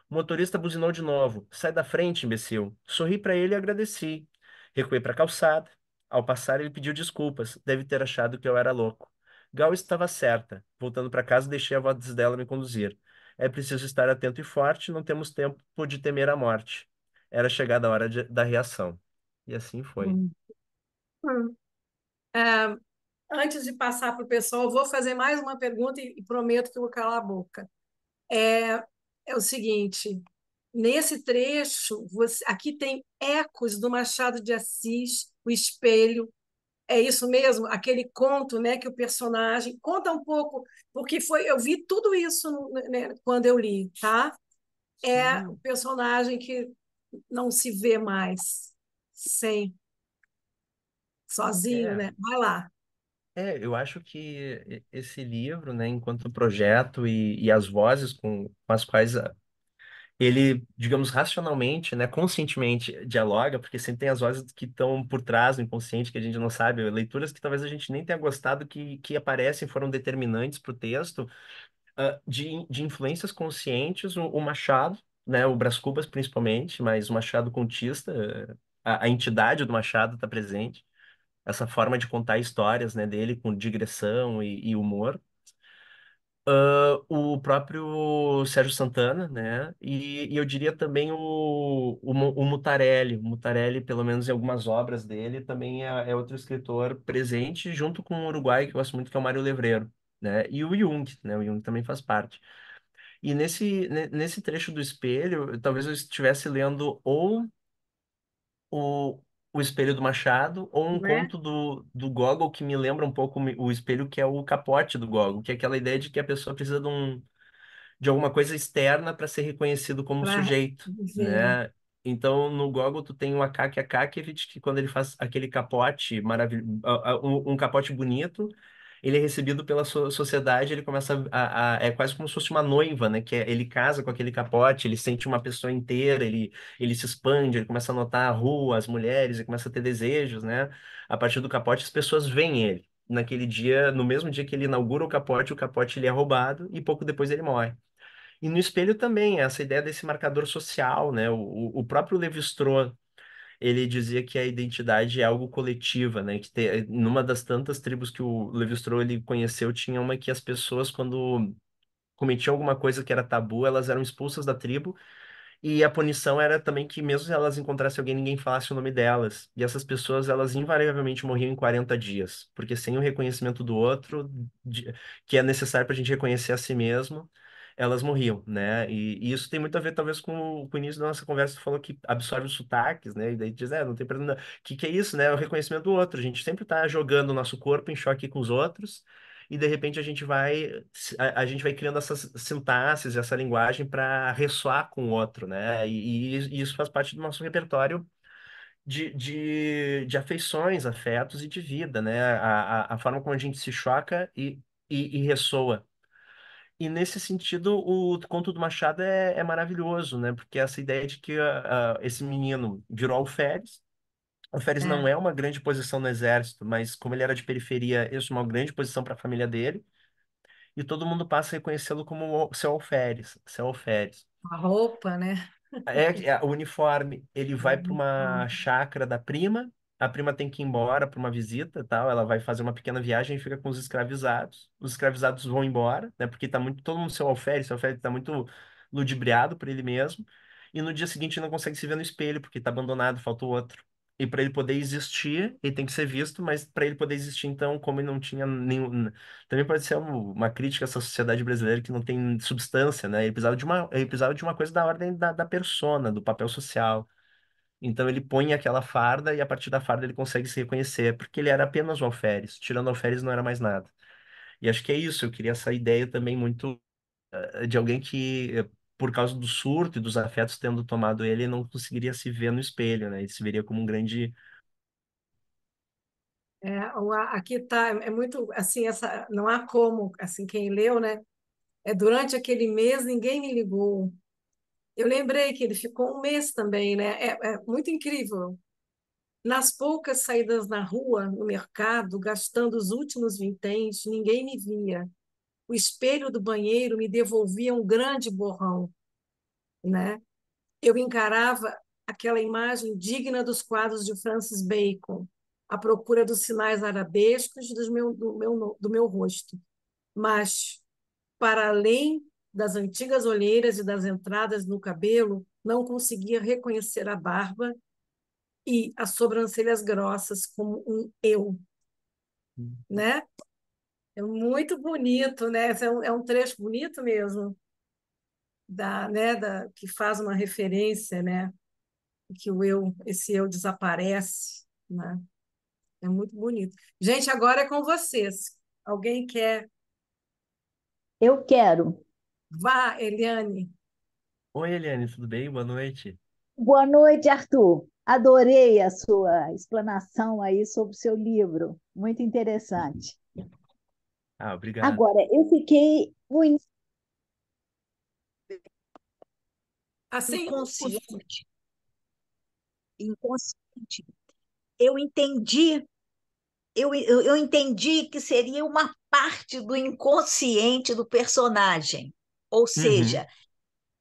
O motorista buzinou de novo: Sai da frente, imbecil. Sorri para ele e agradeci. Recuei para a calçada. Ao passar, ele pediu desculpas. Deve ter achado que eu era louco. Gal estava certa. Voltando para casa, deixei a voz dela me conduzir. É preciso estar atento e forte, não temos tempo de temer a morte. Era chegada a hora da reação. E assim foi. Hum. Hum. É, antes de passar para o pessoal, eu vou fazer mais uma pergunta e prometo que eu vou calar a boca. É, é o seguinte: nesse trecho, aqui tem ecos do Machado de Assis, O Espelho. É isso mesmo? Aquele conto, né, que o personagem conta um pouco, porque eu vi tudo isso, né, quando eu li, tá? É o Sim. personagem que não se vê mais sem sozinho, É, né? Vai lá, eu acho que esse livro, né, enquanto projeto e as vozes com as quais ele, digamos, racionalmente, né, conscientemente dialoga, porque sempre tem as vozes que estão por trás do inconsciente que a gente não sabe, leituras que talvez a gente nem tenha gostado que aparecem, foram determinantes para o texto, de influências conscientes, o Machado, né, o Brás Cubas principalmente, mas o Machado contista, a entidade do Machado está presente, essa forma de contar histórias, né, dele com digressão e humor. O próprio Sérgio Santana, né? E eu diria também o Mutarelli. O Mutarelli, pelo menos em algumas obras dele, também é outro escritor presente, junto com o Uruguai, que eu gosto muito, que é o Mário Levreiro, né? E o Jung, né? O Jung também faz parte. E nesse trecho do espelho, talvez eu estivesse lendo ou o, o Espelho do Machado, ou um né? conto do Gogol que me lembra um pouco o espelho, que é o capote do Gogol, que é aquela ideia de que a pessoa precisa de alguma coisa externa para ser reconhecido como Para sujeito, ver. né? Então, no Gogol, tu tem o Akaki Akakevich, que quando ele faz aquele capote maravilhoso, um capote bonito, ele é recebido pela sociedade, ele começa é quase como se fosse uma noiva, né? Ele casa com aquele capote, ele sente uma pessoa inteira, ele se expande, ele começa a notar a rua, as mulheres, ele começa a ter desejos, né? A partir do capote, as pessoas veem ele. Naquele dia, no mesmo dia que ele inaugura o capote ele é roubado e pouco depois ele morre. E no espelho também, essa ideia desse marcador social, né? O próprio Lévi-Strauss, ele dizia que a identidade é algo coletiva, né? Numa das tantas tribos que o Lévi-Strauss ele conheceu, tinha uma que as pessoas, quando cometiam alguma coisa que era tabu, elas eram expulsas da tribo E a punição era também que mesmo se elas encontrassem alguém, ninguém falasse o nome delas. E essas pessoas, elas invariavelmente morriam em 40 dias, porque sem o reconhecimento do outro, que é necessário para a gente reconhecer a si mesmo, elas morriam, né? E isso tem muito a ver, talvez, com o início da nossa conversa, tu falou que absorve os sotaques, né? E daí diz, não tem problema. Que é isso, né? É o reconhecimento do outro. A gente sempre está jogando o nosso corpo em choque com os outros, e de repente a gente vai criando essas sintaxes, essa linguagem para ressoar com o outro, né? E isso faz parte do nosso repertório de afeições, afetos e de vida, né? A forma como a gente se choca e ressoa. E nesse sentido, o conto do Machado é maravilhoso, né? Porque essa ideia de que esse menino virou alferes. Alferes É, não é uma grande posição no exército, mas como ele era de periferia, isso é uma grande posição para a família dele. E todo mundo passa a reconhecê-lo como o seu alferes, seu alferes. a roupa, né? O uniforme, ele vai para uma chácara da prima, a prima tem que ir embora para uma visita, tal, ela vai fazer uma pequena viagem e fica com os escravizados vão embora, né, porque tá muito, todo mundo seu alferes tá muito ludibriado por ele mesmo, e no dia seguinte não consegue se ver no espelho, porque tá abandonado, falta o outro. E para ele poder existir, ele tem que ser visto, mas para ele poder existir, então, como ele não tinha nenhum. Também pode ser uma crítica à sociedade brasileira que não tem substância, né? Ele precisava de uma coisa da ordem da persona, do papel social. Então ele põe aquela farda e a partir da farda ele consegue se reconhecer, porque ele era apenas o alferes. Tirando o alferes não era mais nada. E acho que é isso, eu queria essa ideia também muito de alguém que, por causa do surto e dos afetos tendo tomado ele, não conseguiria se ver no espelho, né? Ele se veria como um grande. Aqui tá, é muito assim, essa, não há como, assim, quem leu, né? Durante aquele mês ninguém me ligou. Eu lembrei que ele ficou um mês também, né? É muito incrível. Nas poucas saídas na rua, no mercado, gastando os últimos vinténs, ninguém me via. O espelho do banheiro me devolvia um grande borrão, né? Eu encarava aquela imagem digna dos quadros de Francis Bacon, à procura dos sinais arabescos do meu rosto. Mas, para além das antigas olheiras e das entradas no cabelo, não conseguia reconhecer a barba e as sobrancelhas grossas como um eu, né? É muito bonito, né? É um trecho bonito mesmo, que faz uma referência, né? Que esse eu desaparece, né? É muito bonito. Gente, agora é com vocês. Alguém quer? Eu quero. Vá, Eliane. Oi, Eliane, tudo bem? Boa noite. Boa noite, Arthur. Adorei a sua explanação aí sobre o seu livro. Muito interessante. Ah, obrigado. Agora, eu fiquei muito Assim, inconsciente. Inconsciente. Eu entendi, eu entendi que seria uma parte do inconsciente do personagem. Ou Uhum, seja,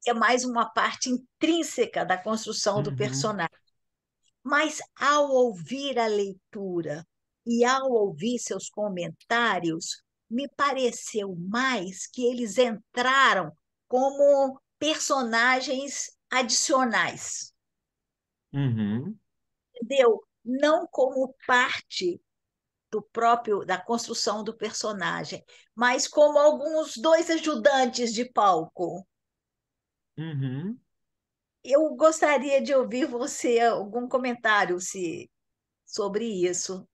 é mais uma parte intrínseca da construção do uhum, personagem. Mas ao ouvir a leitura e ao ouvir seus comentários, me pareceu mais que eles entraram como personagens adicionais, uhum, entendeu? Não como parte do próprio da construção do personagem, mas como alguns dois ajudantes de palco. uhum. Eu gostaria de ouvir você algum comentário sobre isso.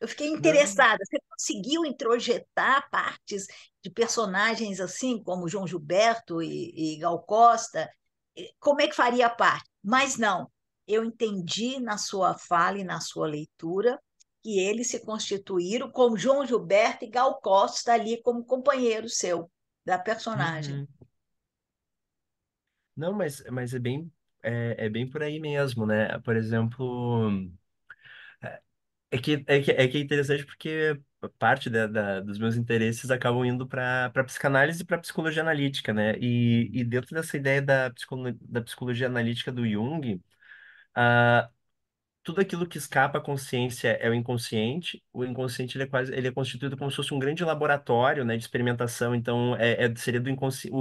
Eu fiquei Não. interessada. Você conseguiu introjetar partes de personagens assim, como João Gilberto e Gal Costa? Como é que faria parte? Mas não. Eu entendi na sua fala e na sua leitura que eles se constituíram como João Gilberto e Gal Costa ali como companheiro seu da personagem. Uhum. Não, mas é bem por aí mesmo, né? Por exemplo, é que é interessante porque parte dos meus interesses acabam indo para psicanálise e para psicologia analítica, né? E dentro dessa ideia da psicologia analítica do Jung, tudo aquilo que escapa à consciência é o inconsciente. O inconsciente ele é constituído como se fosse um grande laboratório, né, de experimentação. Então seria do inconsciente.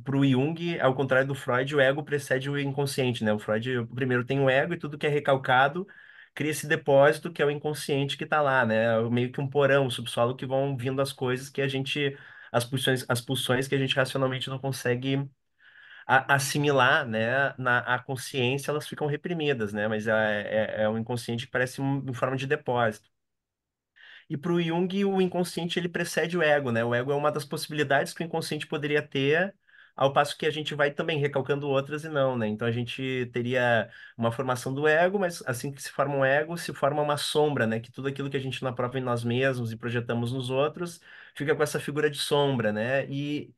Para o Jung, ao contrário do Freud, o ego precede o inconsciente, né? O Freud primeiro tem o ego e tudo que é recalcado cria esse depósito que é o inconsciente que está lá, né? Meio que um porão, um subsolo que vão vindo as coisas que a gente as pulsões que a gente racionalmente não consegue assimilar, né, a consciência, elas ficam reprimidas, né, mas é um inconsciente que parece em forma de depósito. E para o Jung, o inconsciente ele precede o ego, né? O ego é uma das possibilidades que o inconsciente poderia ter, ao passo que a gente vai também recalcando outras e não, né? Então a gente teria uma formação do ego, mas assim que se forma um ego, se forma uma sombra, né? Que tudo aquilo que a gente não aprova em nós mesmos e projetamos nos outros, fica com essa figura de sombra, né? E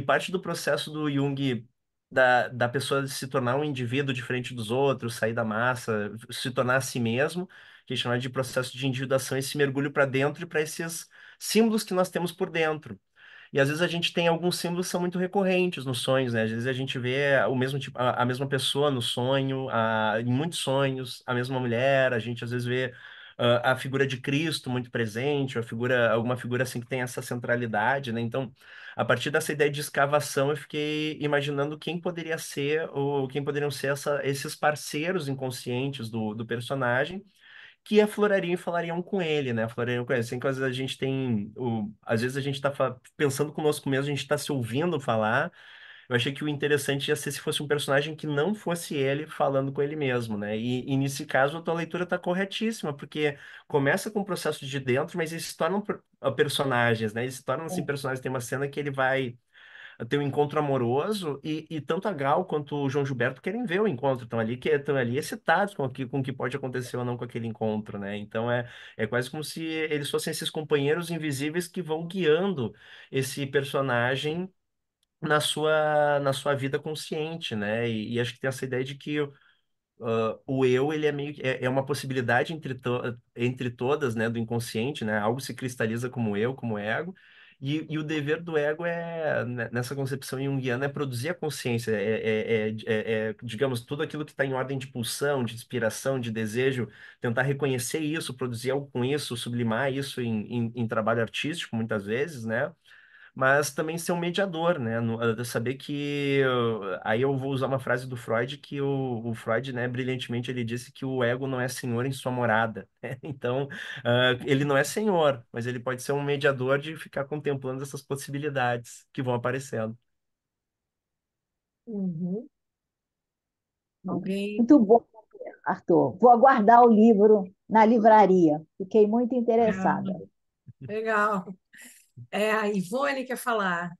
parte do processo do Jung da pessoa se tornar um indivíduo diferente dos outros, sair da massa, se tornar a si mesmo, que é chamado de processo de individuação, esse mergulho para dentro e para esses símbolos que nós temos por dentro. E às vezes a gente tem alguns símbolos que são muito recorrentes nos sonhos, né? Às vezes a gente vê o mesmo tipo, a mesma pessoa no sonho, em muitos sonhos, a mesma mulher, a gente às vezes vê a figura de Cristo muito presente, ou alguma figura assim que tem essa centralidade, né? Então, a partir dessa ideia de escavação, eu fiquei imaginando quem poderia ser, ou quem poderiam ser esses parceiros inconscientes do personagem que aflorariam e falariam com ele, né? Aflorariam com ele. Assim que às vezes a gente tem. Às vezes a gente está pensando conosco mesmo, a gente está se ouvindo falar. Eu achei que o interessante ia ser se fosse um personagem que não fosse ele falando com ele mesmo, né? E nesse caso a tua leitura está corretíssima, porque começa com o processo de dentro, mas eles se tornam personagens, né? Eles se tornam assim personagens. Tem uma cena que ele vai ter um encontro amoroso e tanto a Gal quanto o João Gilberto querem ver o encontro, estão ali excitados com o que pode acontecer ou não com aquele encontro, né? Então é quase como se eles fossem esses companheiros invisíveis que vão guiando esse personagem na sua vida consciente, né? E acho que tem essa ideia de que o eu ele é meio é uma possibilidade entre todas, né, do inconsciente, né? Algo se cristaliza como eu, como ego. E o dever do ego nessa concepção junguiana, é produzir a consciência, digamos, tudo aquilo que está em ordem de pulsão, de inspiração, de desejo, tentar reconhecer isso, produzir algo com isso, sublimar isso em trabalho artístico, muitas vezes, né? Mas também ser um mediador, né? Saber que. Aí eu vou usar uma frase do Freud, que o Freud, né, brilhantemente, ele disse que o ego não é senhor em sua morada, né? Então, ele não é senhor, mas ele pode ser um mediador de ficar contemplando essas possibilidades que vão aparecendo. Uhum. Alguém. Muito bom, Arthur. Vou aguardar o livro na livraria. Fiquei muito Ah, interessada. legal. A Ivone quer falar.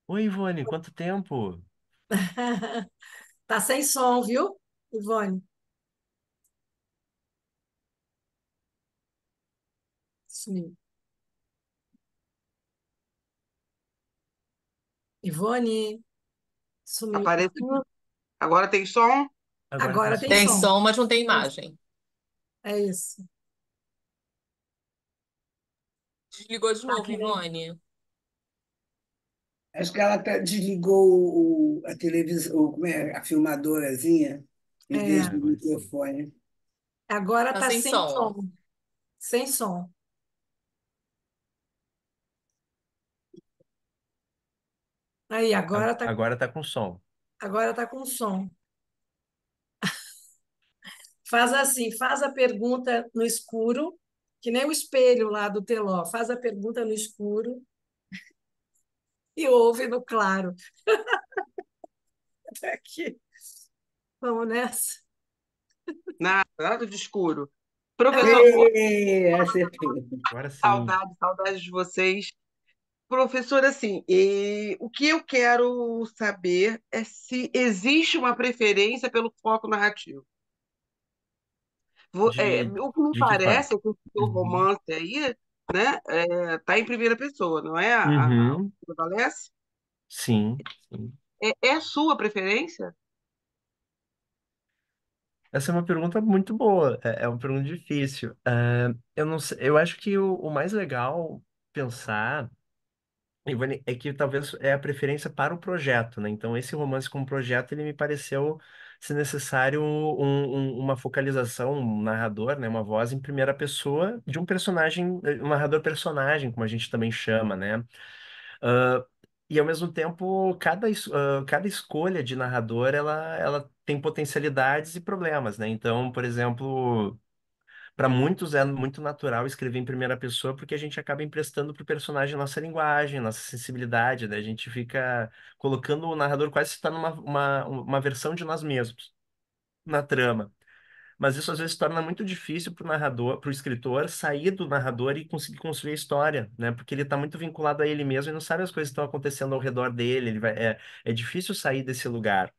Oi, Ivone, quanto tempo? Tá sem som, viu, Ivone? Sumiu. Ivone, sumiu. Apareceu. Agora tem som? Agora tem Agora tem som. Tem som. som, mas não tem imagem. É isso. Desligou de Tá novo, que nem. Ivone. Acho que ela desligou a televisão, como é, a filmadorazinha, em vez É, do Agora sim. microfone. agora Tá tá sem sem som. som. Sem som. Aí, Agora tá com som. agora tá com som. Faz assim, faz a pergunta no escuro, que nem o espelho lá do Teló. Faz a pergunta no escuro e ouve no claro. Até aqui. Vamos nessa? Nada de escuro. Professor, Ah, Acertou. Agora sim. saudade, saudade de vocês. Professor, assim, o que eu quero saber é se existe uma preferência pelo foco narrativo. De, O que me de que forma? parece é que o seu Uhum. romance aí, né, tá em primeira pessoa, não é? O Uhum. que prevalece? Sim, sim. É a sua preferência? Essa é uma pergunta muito boa, é uma pergunta difícil. Eu não sei, eu acho que o mais legal pensar, Ivane, é que talvez é a preferência para o projeto, né? Então, esse romance como projeto, ele me pareceu ser necessário uma focalização, um narrador, né, uma voz em primeira pessoa de um personagem, um narrador personagem, como a gente também chama, né? Ah, e ao mesmo tempo, cada escolha de narrador, ela tem potencialidades e problemas, né? Então, por exemplo, para muitos é muito natural escrever em primeira pessoa porque a gente acaba emprestando para o personagem nossa linguagem, nossa sensibilidade, né? A gente fica colocando o narrador quase se torna uma versão de nós mesmos na trama. Mas isso às vezes torna muito difícil para o narrador, para o escritor sair do narrador e conseguir construir a história, né? Porque ele está muito vinculado a ele mesmo e não sabe as coisas que estão acontecendo ao redor dele. É difícil sair desse lugar.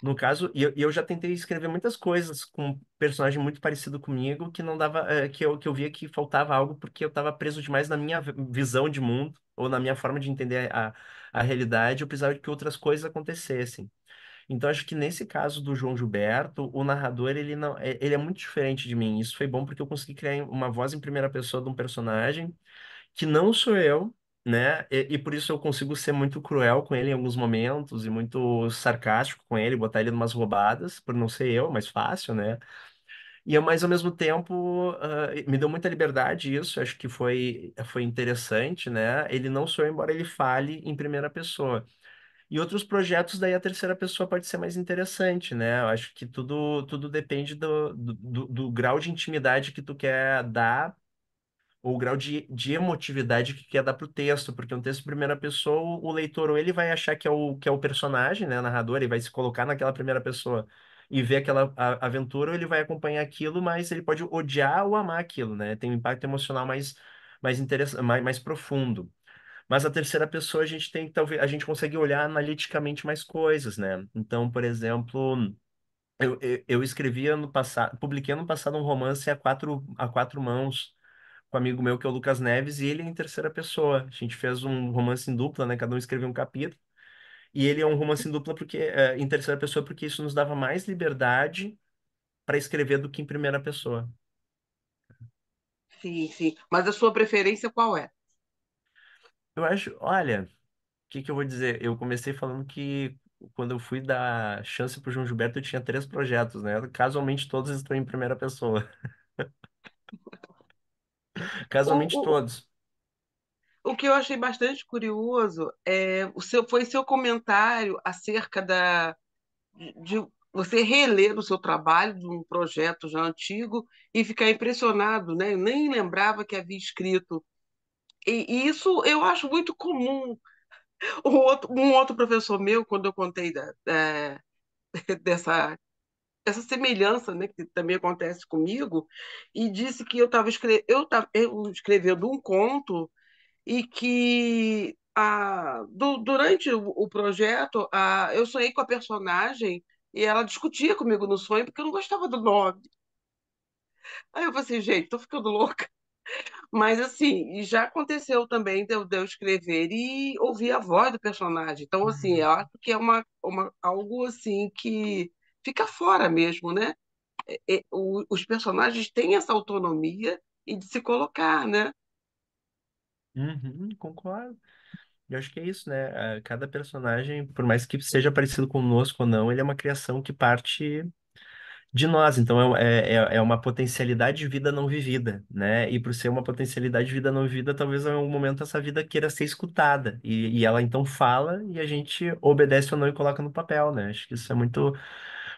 No caso, e eu já tentei escrever muitas coisas com um personagem muito parecido comigo que não dava, que eu via que faltava algo porque eu estava preso demais na minha visão de mundo ou na minha forma de entender a realidade. Eu precisava de que outras coisas acontecessem. Então, acho que nesse caso do João Gilberto, o narrador, ele não, ele é muito diferente de mim. Isso foi bom porque eu consegui criar uma voz em primeira pessoa de um personagem que não sou eu, né? E por isso eu consigo ser muito cruel com ele em alguns momentos e muito sarcástico com ele, botar ele numas roubadas, por não ser eu, mais fácil, né? Mas ao mesmo tempo, me deu muita liberdade isso, acho que foi interessante, né? Ele não sou eu, embora ele fale em primeira pessoa. E outros projetos, daí a terceira pessoa pode ser mais interessante, né? Eu acho que tudo depende do grau de intimidade que tu quer dar, ou o grau de emotividade que quer dar pro texto, porque um texto em primeira pessoa, o leitor, ou ele vai achar que é o personagem, né, narrador, ele vai se colocar naquela primeira pessoa e ver aquela aventura, ou ele vai acompanhar aquilo, mas ele pode odiar ou amar aquilo, né? Tem um impacto emocional mais interessante, mais profundo. Mas a terceira pessoa a gente tem, talvez, a gente consegue olhar analiticamente mais coisas, né? Então, por exemplo, eu escrevi ano passado, publiquei ano passado um romance a quatro mãos com um amigo meu que é o Lucas Neves, e ele é em terceira pessoa. A gente fez um romance em dupla, né? Cada um escreveu um capítulo. E ele é um romance em dupla porque em terceira pessoa porque isso nos dava mais liberdade para escrever do que em primeira pessoa. Sim, sim. Mas a sua preferência qual é? Eu acho, olha, o que eu vou dizer? Eu comecei falando que quando eu fui dar chance pro João Gilberto, eu tinha três projetos, né? Casualmente todos estão em primeira pessoa. O, Casualmente o, todos. o que eu achei bastante curioso foi seu comentário acerca de você reler o seu trabalho de um projeto já antigo e ficar impressionado, né? Eu nem lembrava que havia escrito. E isso eu acho muito comum. Um outro professor meu, quando eu contei dessa essa semelhança, né, que também acontece comigo, e disse que eu escrevendo um conto e que durante o projeto eu sonhei com a personagem e ela discutia comigo no sonho porque eu não gostava do nome. Aí eu falei assim, gente, tô ficando louca. Mas assim, e já aconteceu também de eu escrever e ouvir a voz do personagem. Então, assim, eu acho que é algo assim que fica fora mesmo, né? Os personagens têm essa autonomia e de se colocar, né? Uhum, concordo. Eu acho que é isso, né? Cada personagem, por mais que seja parecido conosco ou não, ele é uma criação que parte de nós. Então é uma potencialidade de vida não vivida, né? E por ser uma potencialidade de vida não vivida, talvez em algum momento essa vida queira ser escutada. E ela então fala e a gente obedece ou não e coloca no papel, né? Acho que isso é muito,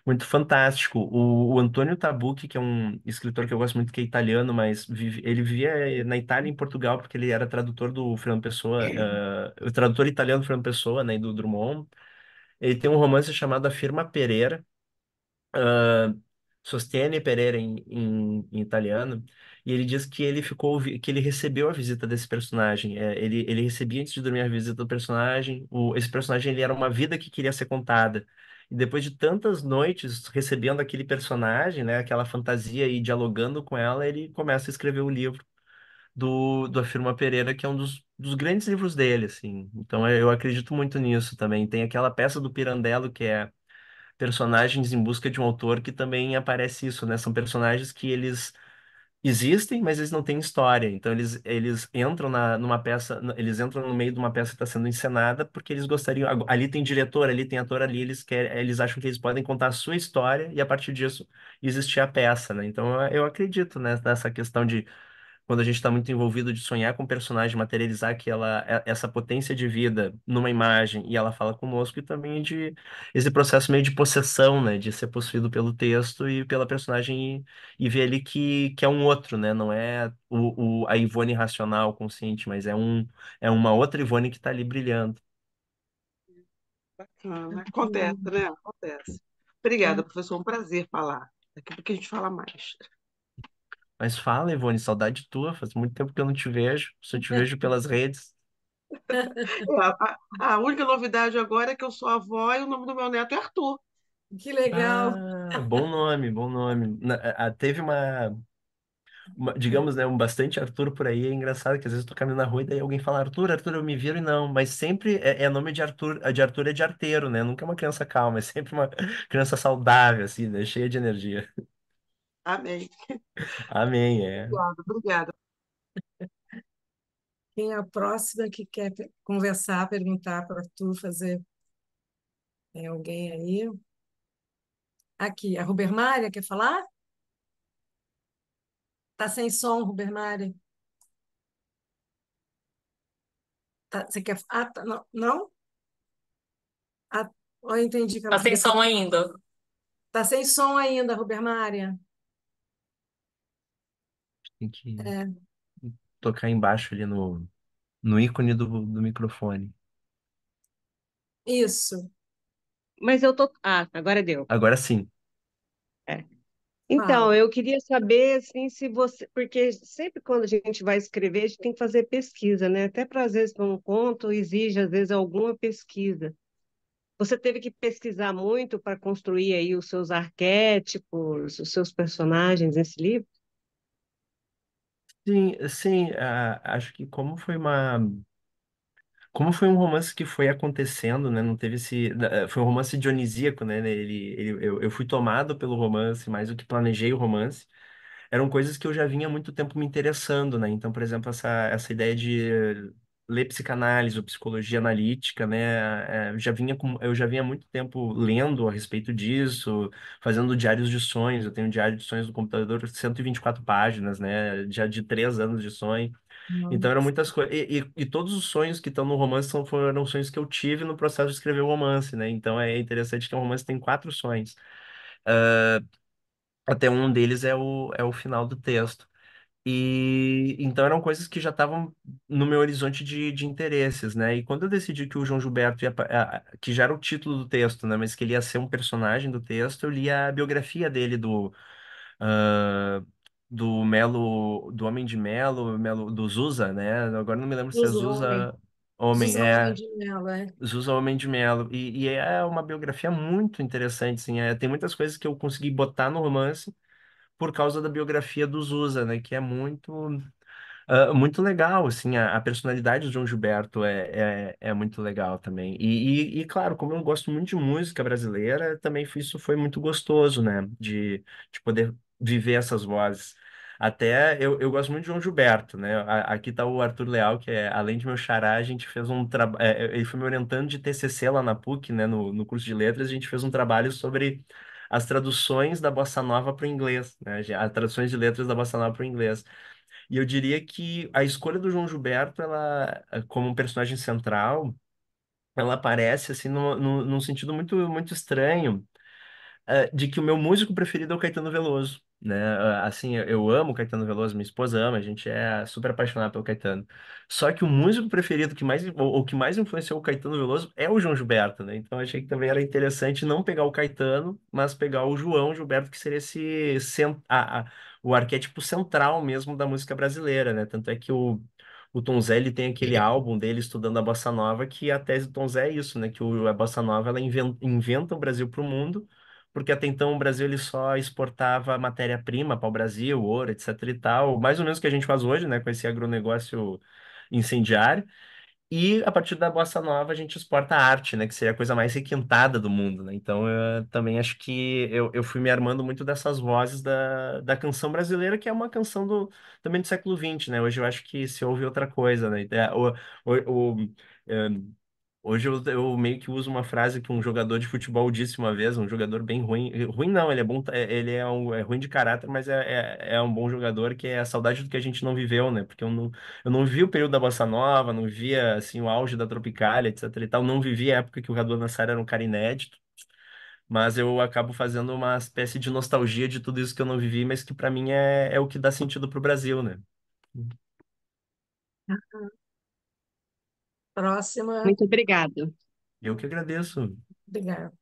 muito fantástico. O Antônio Tabucchi, que é um escritor que eu gosto muito, que é italiano, mas ele vivia na Itália e em Portugal, porque ele era tradutor do Fernando Pessoa, o tradutor italiano do Fernando Pessoa, né? E do Drummond. Ele tem um romance chamado A Firma Pereira, Sostiene Pereira em italiano, e ele diz que que ele recebeu a visita desse personagem. Ele recebia antes de dormir a visita do personagem. Esse personagem ele era uma vida que queria ser contada. E depois de tantas noites recebendo aquele personagem, né, aquela fantasia e dialogando com ela, ele começa a escrever o livro do Afirma Pereira, que é um dos grandes livros dele, assim. Então eu acredito muito nisso também. Tem aquela peça do Pirandello que é Personagens em Busca de um Autor, que também aparece isso, né? São personagens que eles existem, mas eles não têm história. Então eles entram numa peça, eles entram no meio de uma peça que está sendo encenada porque eles gostariam. Ali tem diretor, ali tem ator, ali eles querem, eles acham que eles podem contar a sua história e a partir disso existir a peça, né? Então eu acredito, né, nessa questão de quando a gente está muito envolvido de sonhar com o personagem, materializar essa potência de vida numa imagem e ela fala conosco, e também de esse processo meio de possessão, né, de ser possuído pelo texto e pela personagem e ver ali que é um outro, né, não é a Ivone racional, consciente, mas é uma outra Ivone que está ali brilhando. Bacana. Acontece, né? Acontece. Obrigada, professor. Um prazer falar. Daqui a pouco a gente fala mais. Mas fala, Ivone, saudade tua, faz muito tempo que eu não te vejo, só te vejo pelas redes. A única novidade agora é que eu sou avó e o nome do meu neto é Arthur. Que legal. Ah, bom nome, bom nome. Teve digamos, né, um bastante Arthur por aí. É engraçado que às vezes eu tô caminhando na rua e daí alguém fala Arthur, Arthur, eu me viro e não. Mas sempre é nome de Arthur. A de Arthur é de arteiro, né? Nunca é uma criança calma, é sempre uma criança saudável, assim, né? Cheia de energia. Amém. Amém, é. Obrigada, obrigada. Quem é a próxima que quer conversar, perguntar para tu fazer? Tem alguém aí? Aqui, a Rubermária quer falar? Tá sem som, Rubermária. Você quer? Ah, tá, não? Não? Ah, eu entendi que Tá ela sem queria som falar. ainda. Tá sem som ainda, Rubermária. Tem que É, tocar embaixo ali no ícone do microfone. isso. Mas eu tô. Ah, agora deu. Agora sim. É. Fala. Então, eu queria saber, assim, se você. Porque sempre quando a gente vai escrever, a gente tem que fazer pesquisa, né? Até para, às vezes, para um conto, exige, às vezes, alguma pesquisa. Você teve que pesquisar muito para construir aí os seus arquétipos, os seus personagens nesse livro? Sim, sim, acho que como foi um romance que foi acontecendo, né? Não teve foi um romance dionisíaco, né? Eu fui tomado pelo romance, mais do que planejei o romance. Eram coisas que eu já vinha há muito tempo me interessando, né? Então, por exemplo, essa ideia de ler psicanálise ou psicologia analítica, né? Eu já vinha há muito tempo lendo a respeito disso, fazendo diários de sonhos. Eu tenho um diário de sonhos no computador, 124 páginas, né? Já de 3 anos de sonho. Então eram Nossa. muitas coisas. E todos os sonhos que estão no romance foram sonhos que eu tive no processo de escrever o romance, né? Então é interessante que o romance tem 4 sonhos. Até um deles é o final do texto. E então eram coisas que já estavam no meu horizonte de interesses, né? E quando eu decidi que o João Gilberto que já era o título do texto, né? Mas que ele ia ser um personagem do texto, eu li a biografia dele ah, do Melo, do Homem de Melo, do Zusa, né? Agora não me lembro se é Zusa Homem. Zusa Homem, Zusa Homem de Melo, é. Zusa Homem de Melo. E é uma biografia muito interessante, assim. Tem muitas coisas que eu consegui botar no romance por causa da biografia do Zusa, né? Que é muito legal, assim, a personalidade do João Gilberto é muito legal também. Claro, como eu gosto muito de música brasileira, também isso foi muito gostoso, né? De poder viver essas vozes. Até eu gosto muito de João Gilberto, né? Aqui tá o Arthur Leal, que além de meu xará, a gente fez um trabalho. Ele foi me orientando de TCC lá na PUC, né? No curso de letras, a gente fez um trabalho sobre as traduções da Bossa Nova para o inglês, né? As traduções de letras da Bossa Nova para o inglês. E eu diria que a escolha do João Gilberto, ela, como um personagem central, ela aparece assim num sentido muito, muito estranho, de que o meu músico preferido é o Caetano Veloso, né? Assim, eu amo o Caetano Veloso, minha esposa ama, a gente é super apaixonado pelo Caetano. Só que o músico preferido o que mais influenciou o Caetano Veloso é o João Gilberto, né? Então eu achei que também era interessante não pegar o Caetano, mas pegar o João Gilberto, que seria o arquétipo central mesmo da música brasileira, né? Tanto é que o Tom Zé, ele tem aquele álbum dele estudando a bossa nova, que a tese do Tom Zé é isso, né? Que a bossa nova ela inventa o Brasil para o mundo, porque até então o Brasil ele só exportava matéria-prima para o Brasil, ouro, etc e tal, mais ou menos o que a gente faz hoje, né, com esse agronegócio incendiário. E a partir da bossa nova a gente exporta a arte, né? Que seria a coisa mais requintada do mundo, né? Então eu também acho que eu fui me armando muito dessas vozes da canção brasileira, que é uma canção também do século XX, né? Hoje eu acho que se ouve outra coisa, né? É, hoje eu meio que uso uma frase que um jogador de futebol disse uma vez, um jogador bem ruim. Ruim não, ele é bom, ele é ruim de caráter, mas é um bom jogador, que é a saudade do que a gente não viveu, né? Porque eu não vi o período da Bossa Nova, não via assim o auge da Tropicália, etc e tal, não vivi a época que o Radu Nassar era um cara inédito, mas eu acabo fazendo uma espécie de nostalgia de tudo isso que eu não vivi, mas que para mim é o que dá sentido pro Brasil, né? Próxima. Muito obrigado. Eu que agradeço. Obrigada.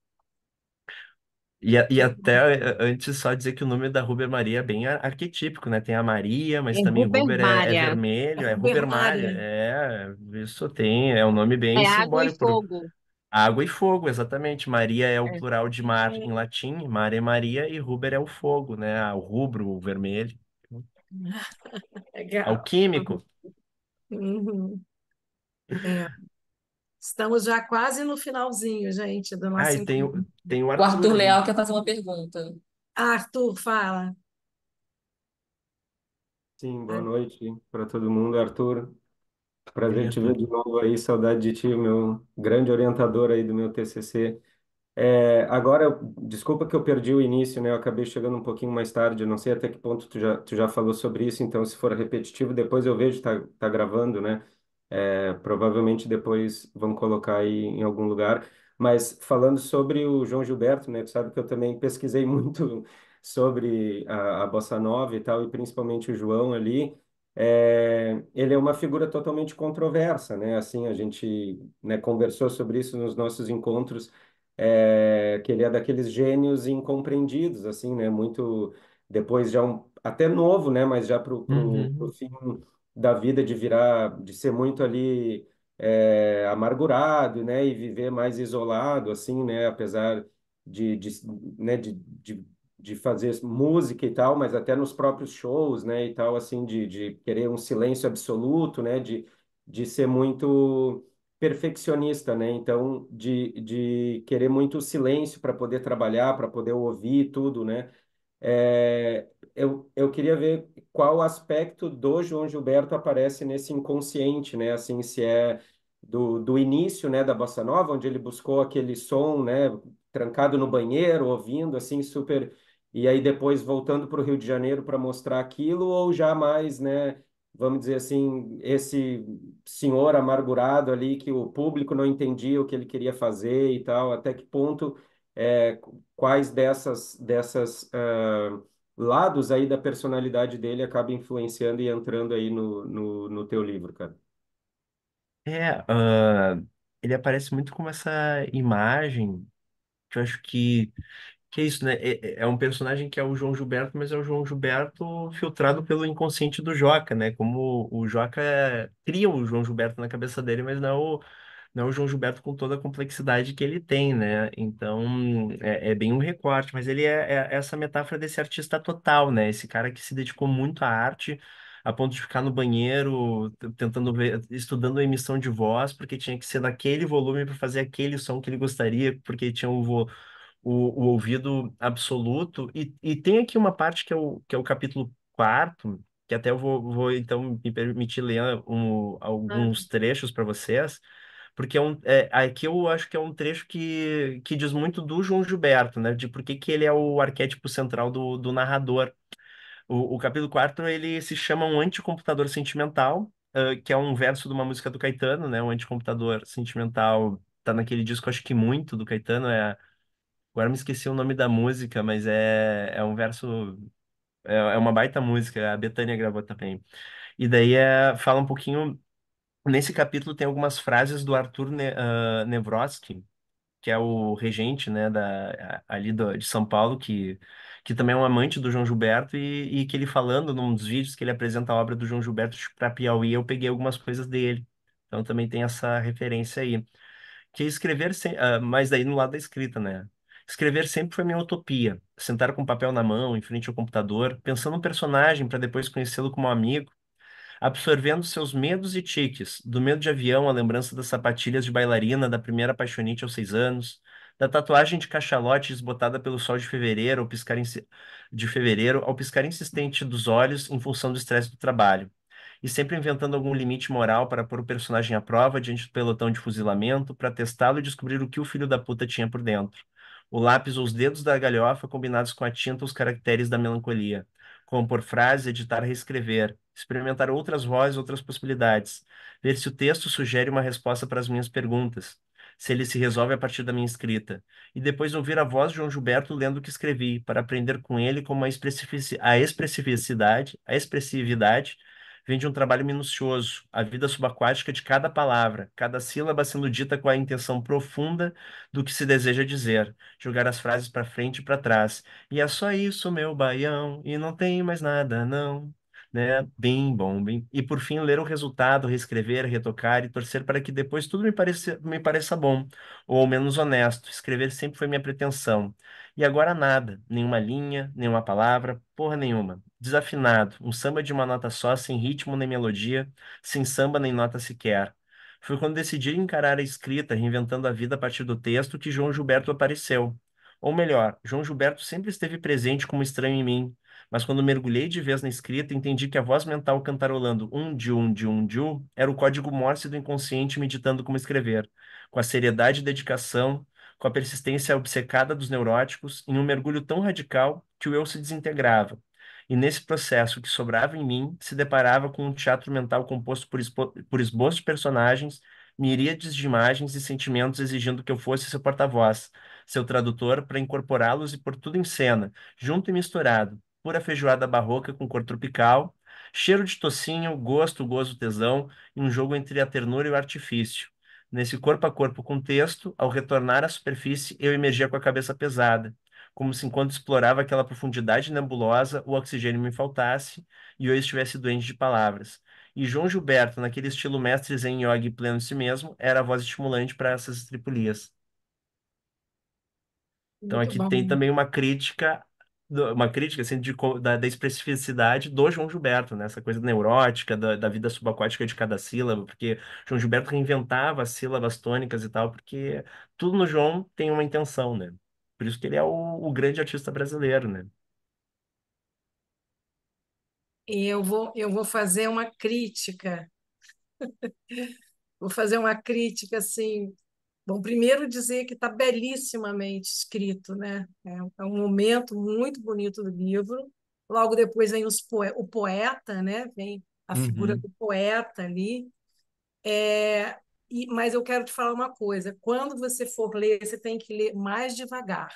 E até antes só dizer que o nome da Ruber Maria é bem arquetípico, né? Tem a Maria, mas É também Ruber é Rubermária. É vermelho, é Ruber Maria. Rubermária. Isso é um nome bem É água e simbólico por fogo. água e fogo, exatamente. Maria é o É. plural de mar em latim, mar é Maria, e Ruber é o fogo, né? O rubro, o vermelho. Legal. Alquímico. Uhum. É. Estamos já quase no finalzinho, gente, do Ah, nosso e tem, encontro. tem o O Arthur Arthur ali. Leal quer fazer uma pergunta. Arthur, fala. Sim, boa noite para todo mundo. Arthur, E aí, prazer te ver Arthur? de novo aí, saudade de ti, meu grande orientador aí do meu TCC. Agora, desculpa que eu perdi o início, né? Eu acabei chegando um pouquinho mais tarde, eu não sei até que ponto tu já falou sobre isso, então se for repetitivo, depois eu vejo, tá gravando, né? Provavelmente depois vão colocar aí em algum lugar. Mas falando sobre o João Gilberto, né? Tu sabe que eu também pesquisei muito sobre a Bossa Nova e tal, e principalmente o João ali. Ele é uma figura totalmente controversa, né? Assim, a gente, né, conversou sobre isso nos nossos encontros, que ele é daqueles gênios incompreendidos, assim, né? Muito depois já até novo, né? Mas já pro Uhum. fim da vida de virar, de ser muito ali amargurado, né? E viver mais isolado, assim, né? Apesar de, né? De fazer música e tal, mas até nos próprios shows, né? E tal, assim, de querer um silêncio absoluto, né? De ser muito perfeccionista, né? Então, de querer muito silêncio para poder trabalhar, para poder ouvir tudo, né? Eu queria ver qual aspecto do João Gilberto aparece nesse inconsciente, né? Assim, se é do início, né, da Bossa Nova, onde ele buscou aquele som, né, trancado no banheiro, ouvindo, assim, super... E aí depois voltando para o Rio de Janeiro para mostrar aquilo, ou já mais, né, vamos dizer assim, esse senhor amargurado ali, que o público não entendia o que ele queria fazer e tal, até que ponto... É, quais dessas lados aí da personalidade dele acaba influenciando e entrando aí no teu livro, cara. Ele aparece muito como essa imagem, que eu acho que é isso, né? É um personagem que é o João Gilberto, mas é o João Gilberto filtrado pelo inconsciente do Joca, né? Como o Joca cria o João Gilberto na cabeça dele, mas não é o João Gilberto com toda a complexidade que ele tem, né? Então, é bem um recorte, mas ele é essa metáfora desse artista total, né? Esse cara que se dedicou muito à arte, a ponto de ficar no banheiro tentando ver, estudando a emissão de voz, porque tinha que ser naquele volume para fazer aquele som que ele gostaria, porque tinha o ouvido absoluto. E tem aqui uma parte que é o capítulo quarto, que até eu vou então me permitir ler Ah, alguns trechos para vocês, porque aqui eu acho que é um trecho que diz muito do João Gilberto, né? De por que que ele é o arquétipo central do narrador. O capítulo 4 ele se chama Um Anticomputador Sentimental, que é um verso de uma música do Caetano, né? Um anticomputador sentimental tá naquele disco, acho que muito, do Caetano. Agora me esqueci o nome da música, mas é um verso, é uma baita música, a Bethânia gravou também. E daí fala um pouquinho. Nesse capítulo tem algumas frases do Arthur Nevrotsky, que é o regente, né, ali de São Paulo, que também é um amante do João Gilberto, e que ele falando num dos vídeos que ele apresenta a obra do João Gilberto para Piauí, eu peguei algumas coisas dele. Então também tem essa referência aí. Que escrever, mas daí no lado da escrita, né? Escrever sempre foi minha utopia. Sentar com papel na mão, em frente ao computador, pensando um personagem para depois conhecê-lo como amigo. absorvendo seus medos e tiques, do medo de avião, a lembrança das sapatilhas de bailarina, da primeira apaixonite aos 6 anos, da tatuagem de cachalote desbotada pelo sol de fevereiro, de fevereiro, ao piscar insistente dos olhos em função do estresse do trabalho. E sempre inventando algum limite moral para pôr o personagem à prova diante do pelotão de fuzilamento, para testá-lo e descobrir o que o filho da puta tinha por dentro. O lápis ou os dedos da galhofa combinados com a tinta os caracteres da melancolia. Compor frases, editar, reescrever. Experimentar outras vozes, outras possibilidades. Ver se o texto sugere uma resposta para as minhas perguntas. Se ele se resolve a partir da minha escrita. E depois ouvir a voz de João Gilberto lendo o que escrevi, para aprender com ele como a expressividade vem de um trabalho minucioso, a vida subaquática de cada palavra, cada sílaba sendo dita com a intenção profunda do que se deseja dizer, jogar as frases para frente e para trás. E é só isso, meu baião, e não tem mais nada, não. Né? Bem bom, bem. E por fim, ler o resultado, reescrever, retocar e torcer para que depois tudo me pareça bom, ou ao menos honesto. Escrever sempre foi minha pretensão. E agora nada, nenhuma linha, nenhuma palavra, porra nenhuma. Desafinado, um samba de uma nota só, sem ritmo nem melodia, sem samba nem nota sequer. Foi quando decidi encarar a escrita, reinventando a vida a partir do texto, que João Gilberto apareceu. Ou melhor, João Gilberto sempre esteve presente como estranho em mim, mas quando mergulhei de vez na escrita, entendi que a voz mental cantarolando um, era o código Morse do inconsciente me ditando como escrever, com a seriedade e dedicação, com a persistência obcecada dos neuróticos, em um mergulho tão radical que o eu se desintegrava. E nesse processo que sobrava em mim, se deparava com um teatro mental composto por esboços de personagens, miríades de imagens e sentimentos exigindo que eu fosse seu porta-voz, seu tradutor, para incorporá-los e pôr tudo em cena, junto e misturado, pura feijoada barroca com cor tropical, cheiro de tocinho, gosto, gozo, tesão, e um jogo entre a ternura e o artifício. Nesse corpo a corpo com o texto, ao retornar à superfície, eu emergia com a cabeça pesada, como se enquanto explorava aquela profundidade nebulosa, o oxigênio me faltasse e eu estivesse doente de palavras. E João Gilberto, naquele estilo mestre zen yogi pleno de si mesmo, era a voz estimulante para essas estripulias. Então Muito aqui tem bom. também uma crítica assim, da especificidade do João Gilberto, né? Essa coisa neurótica, da vida subaquática de cada sílaba, porque João Gilberto reinventava as sílabas tônicas e tal, porque tudo no João tem uma intenção, né? Por isso que ele é o grande artista brasileiro, né? E eu vou fazer uma crítica. Vou fazer uma crítica assim. Bom, primeiro dizer que está belíssimamente escrito, né? É um momento muito bonito do livro. Logo depois vem o poeta, né? Vem a figura Uhum. do poeta ali. É, mas eu quero te falar uma coisa: quando você for ler, você tem que ler mais devagar.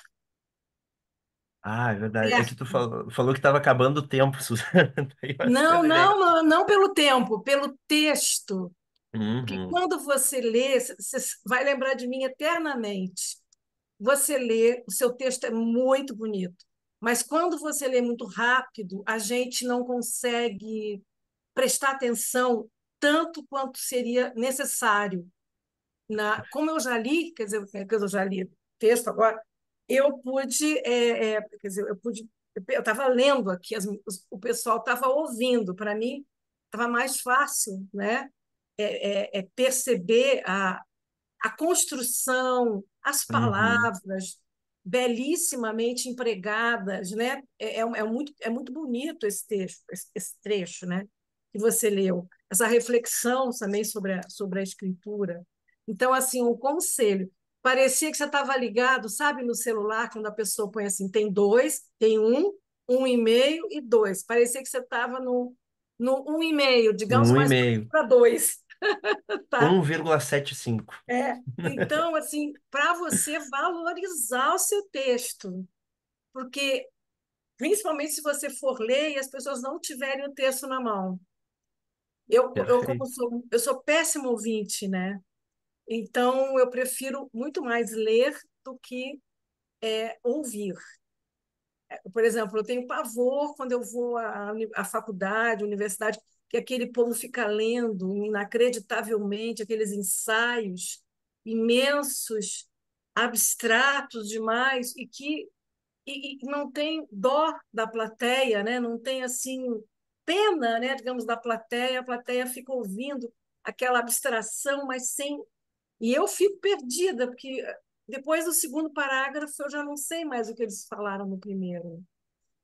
Ah, é verdade. É que tu Certo? falou que estava acabando o tempo, Suzana. Daí eu Não, acelerei. não, não, não pelo tempo, pelo texto. Porque Uhum. quando você lê, você vai lembrar de mim eternamente. Você lê, o seu texto é muito bonito, mas quando você lê muito rápido, a gente não consegue prestar atenção tanto quanto seria necessário. Como eu já li, quer dizer, eu já li texto agora, eu pude, quer dizer, eu estava lendo aqui, o pessoal estava ouvindo, para mim estava mais fácil, né? Perceber a construção, as Uhum. palavras belíssimamente empregadas, né? É muito bonito esse trecho, né? Que você leu, essa reflexão também sobre a escritura. Então, assim, um conselho. Parecia que você estava ligado, sabe, no celular, quando a pessoa põe assim, tem dois, tem um e meio e dois. Parecia que você estava no um e meio, No digamos, um e mais meio. para dois, tá? 1,75. Então, assim, para você valorizar o seu texto, porque principalmente se você for ler e as pessoas não tiverem o texto na mão. Como Perfeito. eu sou péssimo ouvinte, né? Então, eu prefiro muito mais ler do que ouvir. Por exemplo, eu tenho pavor quando eu vou à faculdade, à universidade, que aquele povo fica lendo inacreditavelmente aqueles ensaios imensos, abstratos demais, e que não tem dó da plateia, né? Não tem assim. pena, né, digamos, da plateia, a plateia fica ouvindo aquela abstração, mas sem. E eu fico perdida, porque depois do segundo parágrafo eu já não sei mais o que eles falaram no primeiro.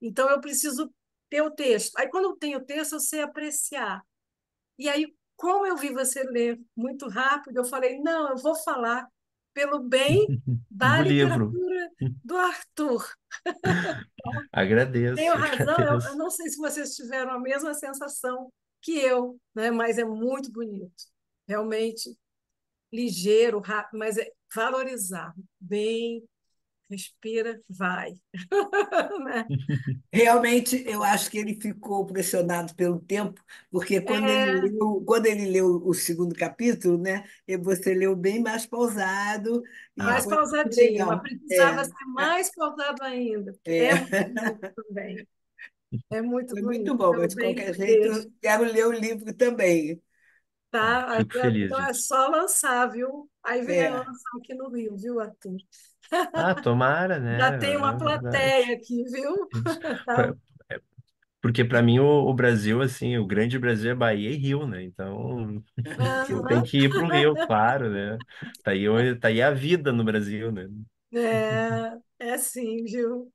Então eu preciso ter o texto. Aí, quando eu tenho o texto, eu sei apreciar. E aí, como eu vi você ler muito rápido, eu falei: não, eu vou falar pelo bem da Do livro. literatura do Arthur. Tenho Agradeço, razão, eu agradeço. não sei se vocês tiveram a mesma sensação que eu, né? Mas é muito bonito. Realmente ligeiro, rápido, mas é valorizar. Bem, respira, vai. Né? Realmente, eu acho que ele ficou pressionado pelo tempo, porque É, quando ele leu o segundo capítulo, né, e você leu bem mais pausado e mais Ah, foi muito pausadinho, mas legal. precisava ser mais pausado ainda, porque é É. muito bonito também. É muito Foi muito bonito, bom, pelo mas de bem qualquer do jeito, texto. quero ler o livro também. Tá? fico feliz Então é disso. só lançar, viu? Aí vem É. lançar aqui no Rio, viu, Arthur? Ah, tomara, Já né? tem uma É plateia verdade. aqui, viu? Isso. Tá? Pra- Porque para mim o Brasil, assim, o grande Brasil é Bahia e Rio, né? Então tem Aham. que ir para o Rio, claro, né? Tá aí a vida no Brasil, né? É sim, viu?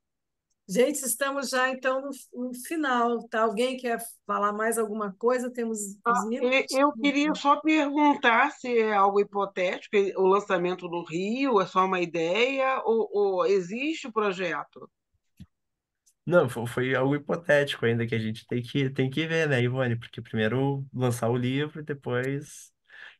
Gente, estamos já então no final, tá? Alguém quer falar mais alguma coisa? Temos Ah, os minutos. eu queria só perguntar se é algo hipotético, o lançamento no Rio é só uma ideia ou existe o projeto? Não, foi algo hipotético ainda que a gente tem que ver, né, Ivone? Porque primeiro lançar o livro e depois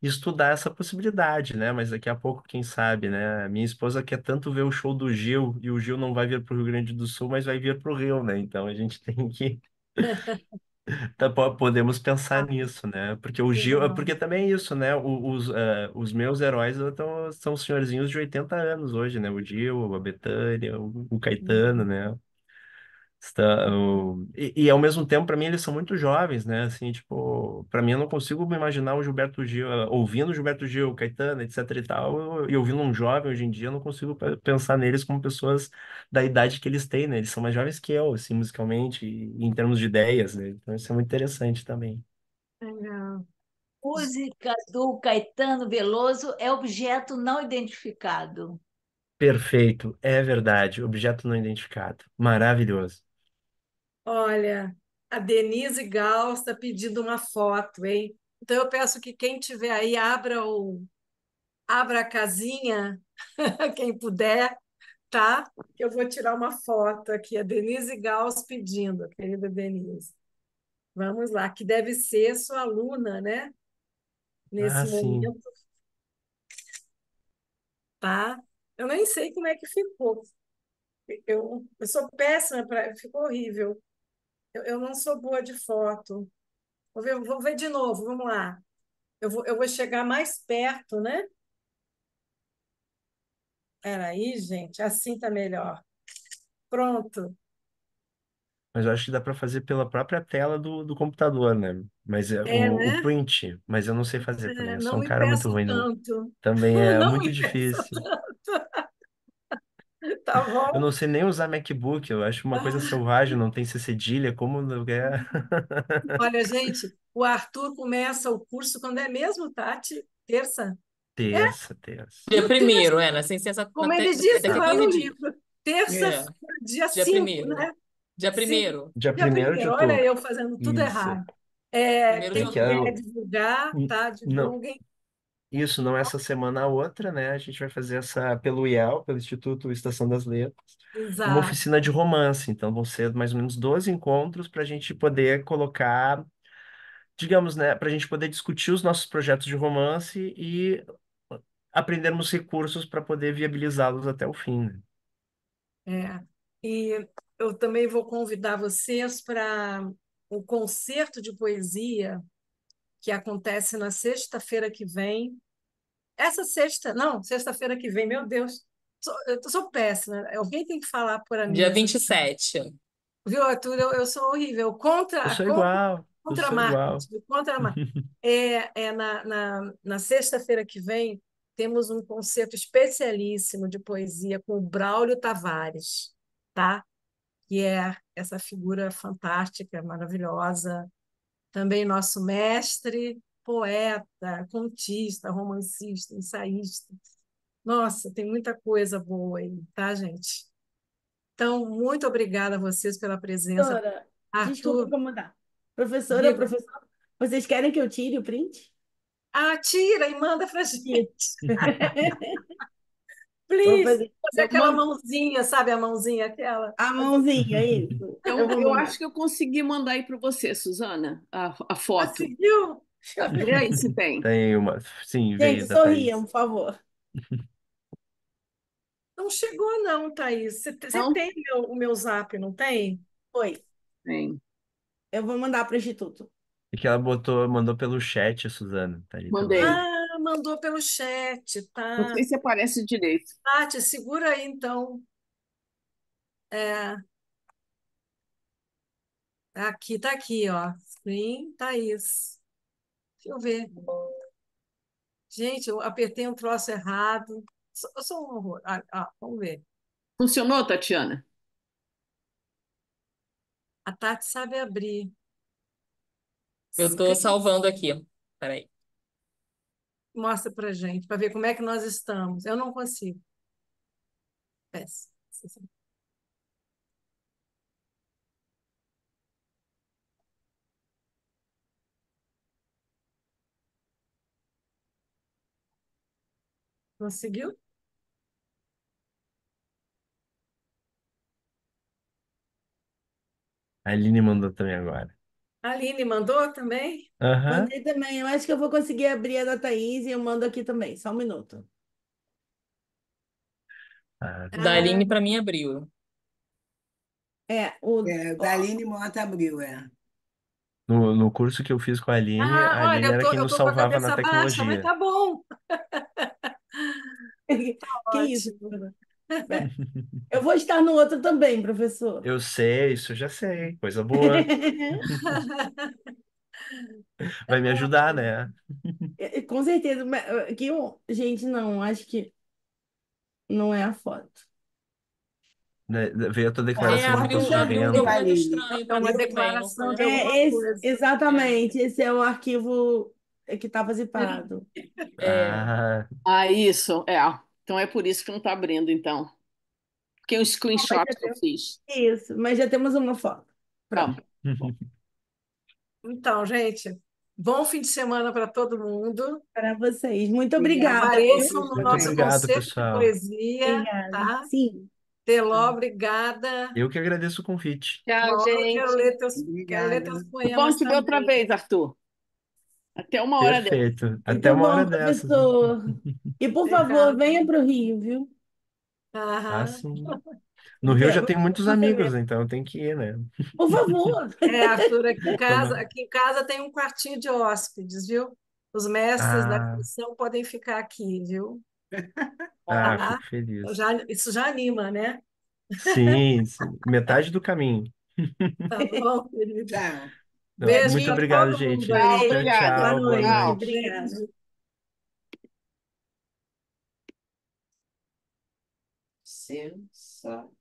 estudar essa possibilidade, né? Mas daqui a pouco, quem sabe, né? Minha esposa quer tanto ver o show do Gil e o Gil não vai vir para o Rio Grande do Sul, mas vai vir para o Rio, né? Então a gente tem que podemos pensar Ah, nisso, né? Porque o Gil, legal. porque também é isso, né? Os meus heróis são senhorzinhos de 80 anos hoje, né? O Gil, a Betânia, o Caetano, né? E ao mesmo tempo, para mim, eles são muito jovens, né? Assim, tipo, para mim, eu não consigo me imaginar o Gilberto Gil, ouvindo o Gilberto Gil, Caetano, etc e tal, e ouvindo um jovem hoje em dia, eu não consigo pensar neles como pessoas da idade que eles têm, né? Eles são mais jovens que eu, assim, musicalmente e em termos de ideias, né? Então, isso é muito interessante também. Legal. Música do Caetano Veloso é objeto não identificado. Perfeito, é verdade. Objeto não identificado. Maravilhoso. Olha, a Denise Gauss está pedindo uma foto, hein? Então eu peço que quem tiver aí abra a casinha, quem puder, tá? Que eu vou tirar uma foto aqui. A Denise Gauss pedindo, a querida Denise. Vamos lá, que deve ser sua aluna, né? Ah, Nesse sim. momento, tá? Eu nem sei como é que ficou. Eu sou péssima para. Ficou horrível. Eu não sou boa de foto. Vou ver de novo, vamos lá. Eu vou chegar mais perto, né? Peraí, gente, assim tá melhor. Pronto. Mas eu acho que dá para fazer pela própria tela do computador, né? Mas é É, o né? print, mas eu não sei fazer também. É, Eu sou não um me cara muito peçam ruim. tanto. Também é Não muito me peçam difícil. tanto. Tá Eu não bom? sei nem usar MacBook, eu acho uma coisa selvagem, não tem C cedilha, como não é? Olha, gente, o Arthur começa o curso quando é mesmo, Tati? Terça? É, Terça, terça. Dia no terça, primeiro, é, na ciência, como ele disse daqui a Ah, lá no 15 dias. livro. É, Terça-feira, dia dia 5, primeiro. né? Dia 5, primeiro. dia dia primeiro de primeiro. Olha outubro. eu fazendo tudo Isso. errado. É, Primeiro de É quem que puder outubro. divulgar, tá? não, Divulguem. isso não é essa semana a outra, né? A gente vai fazer essa pelo IEL, pelo Instituto Estação das Letras, uma Exato. oficina de romance. Então vão ser mais ou menos 12 encontros para a gente poder colocar, digamos, né, para a gente poder discutir os nossos projetos de romance e aprendermos recursos para poder viabilizá-los até o fim, né? É. E eu também vou convidar vocês para o concerto de poesia que acontece na sexta-feira que vem. Essa sexta, não, sexta-feira que vem, meu Deus, eu sou péssima. Alguém tem que falar por a Dia mesa. 27. Viu, Arthur? Eu sou horrível. Eu Contra, sou contra, igual, eu contra sou igual. marketing, contra marketing. Na sexta-feira que vem, temos um concerto especialíssimo de poesia com o Braulio Tavares, tá? que é essa figura fantástica, maravilhosa. Também nosso mestre, poeta, contista, romancista, ensaísta. Nossa, tem muita coisa boa aí, tá, gente? Então, muito obrigada a vocês pela presença. Professora, desculpa Arthur, incomodar. Professora, diga. professor, vocês querem que eu tire o print? Ah, tira e manda para a Tiro. gente. Vou Please. fazer. Fazer aquela mãozinha, sabe a mãozinha aquela? A mãozinha, isso. Eu vou Eu mandar. acho que eu consegui mandar aí para você, Suzana, a foto. Conseguiu? Deixa eu ver. Vê aí se tem. Tem uma. Sim, Gente, veio da sorriam, Thaís. por favor. Não chegou, não, Thaís. Você Não? tem o meu zap, não tem? Foi. Tem. Eu vou mandar para o Instituto. E que ela mandou pelo chat, a Suzana. Tá aí também. Mandei. Ah, mandou pelo chat, Não tá? sei se aparece direito. Tati, segura aí, então. É, tá aqui, ó. Screen, Thaís. Deixa eu ver. Gente, eu apertei um troço errado. Só um horror. Vamos ver. Funcionou, Tatiana? A Tati sabe abrir. Eu estou Screen, salvando aqui. Peraí. mostra pra gente, para ver como é que nós estamos. Eu não consigo. Peço. Conseguiu? A Aline mandou também agora. A Aline mandou também? Aham. Mandei também. Eu acho que eu vou conseguir abrir a da Thaís e eu mando aqui também. Só um minuto. Ah, Da Ah, Aline para mim abriu. Da Aline Mota abriu, é. no curso que eu fiz com a olha, Aline era quem eu nos tô com a salvava na cabeça baixa, mas tecnologia. tá bom. Que isso, Ótimo. professora? É, eu vou estar no outro também, professor. Eu sei, isso eu já sei. Coisa boa. Tá Vai me bom. ajudar, né? Com certeza. Gente, não, acho que não é a foto. Veio a tua A declaração de foto imposto de está Abriu um junto, renda. documento Aline. estranho É para uma mim também, não declaração foi? de alguma coisa. Exatamente, esse é o arquivo que estava zipado. É, Ah, ah, isso, é. Então é por isso que não está abrindo, então. Porque é um Mas screenshot já que eu fiz. isso, mas já temos uma foto. Tá. Pronto. Então, gente, bom fim de semana para todo mundo. Para vocês. Muito Obrigada, obrigada, viu? Apareçam no muito nosso professora. obrigado, concerto de pessoal. poesia, Obrigada. tá? Sim. Teló, obrigada. Eu que agradeço o convite. Tchau, Logo eu gente. quero ler Obrigada. teus Que bom poemas te ver outra também. vez, Arthur. Até uma hora dessa. Perfeito. Até Muito uma bom, hora dessas. professor. E, por favor, Obrigada. venha para o Rio, viu? Ah, Aham. sim. No Rio já Vamos tem muitos fazer amigos, mesmo. então tem que ir, né? Por favor. Arthur, Toma. aqui em casa tem um quartinho de hóspedes, viu? Os mestres da Ah, lição podem ficar aqui, viu? Tá? fico feliz. Isso já anima, né? Sim, sim. Metade do caminho. Tá bom, querido? Tchau. Não, Beijo muito para Beijinho. obrigado, todo mundo gente. Tchau, aí. Tchau, Boa obrigada. tchau. Boa noite. Tchau. noite. Obrigada. Sensacional.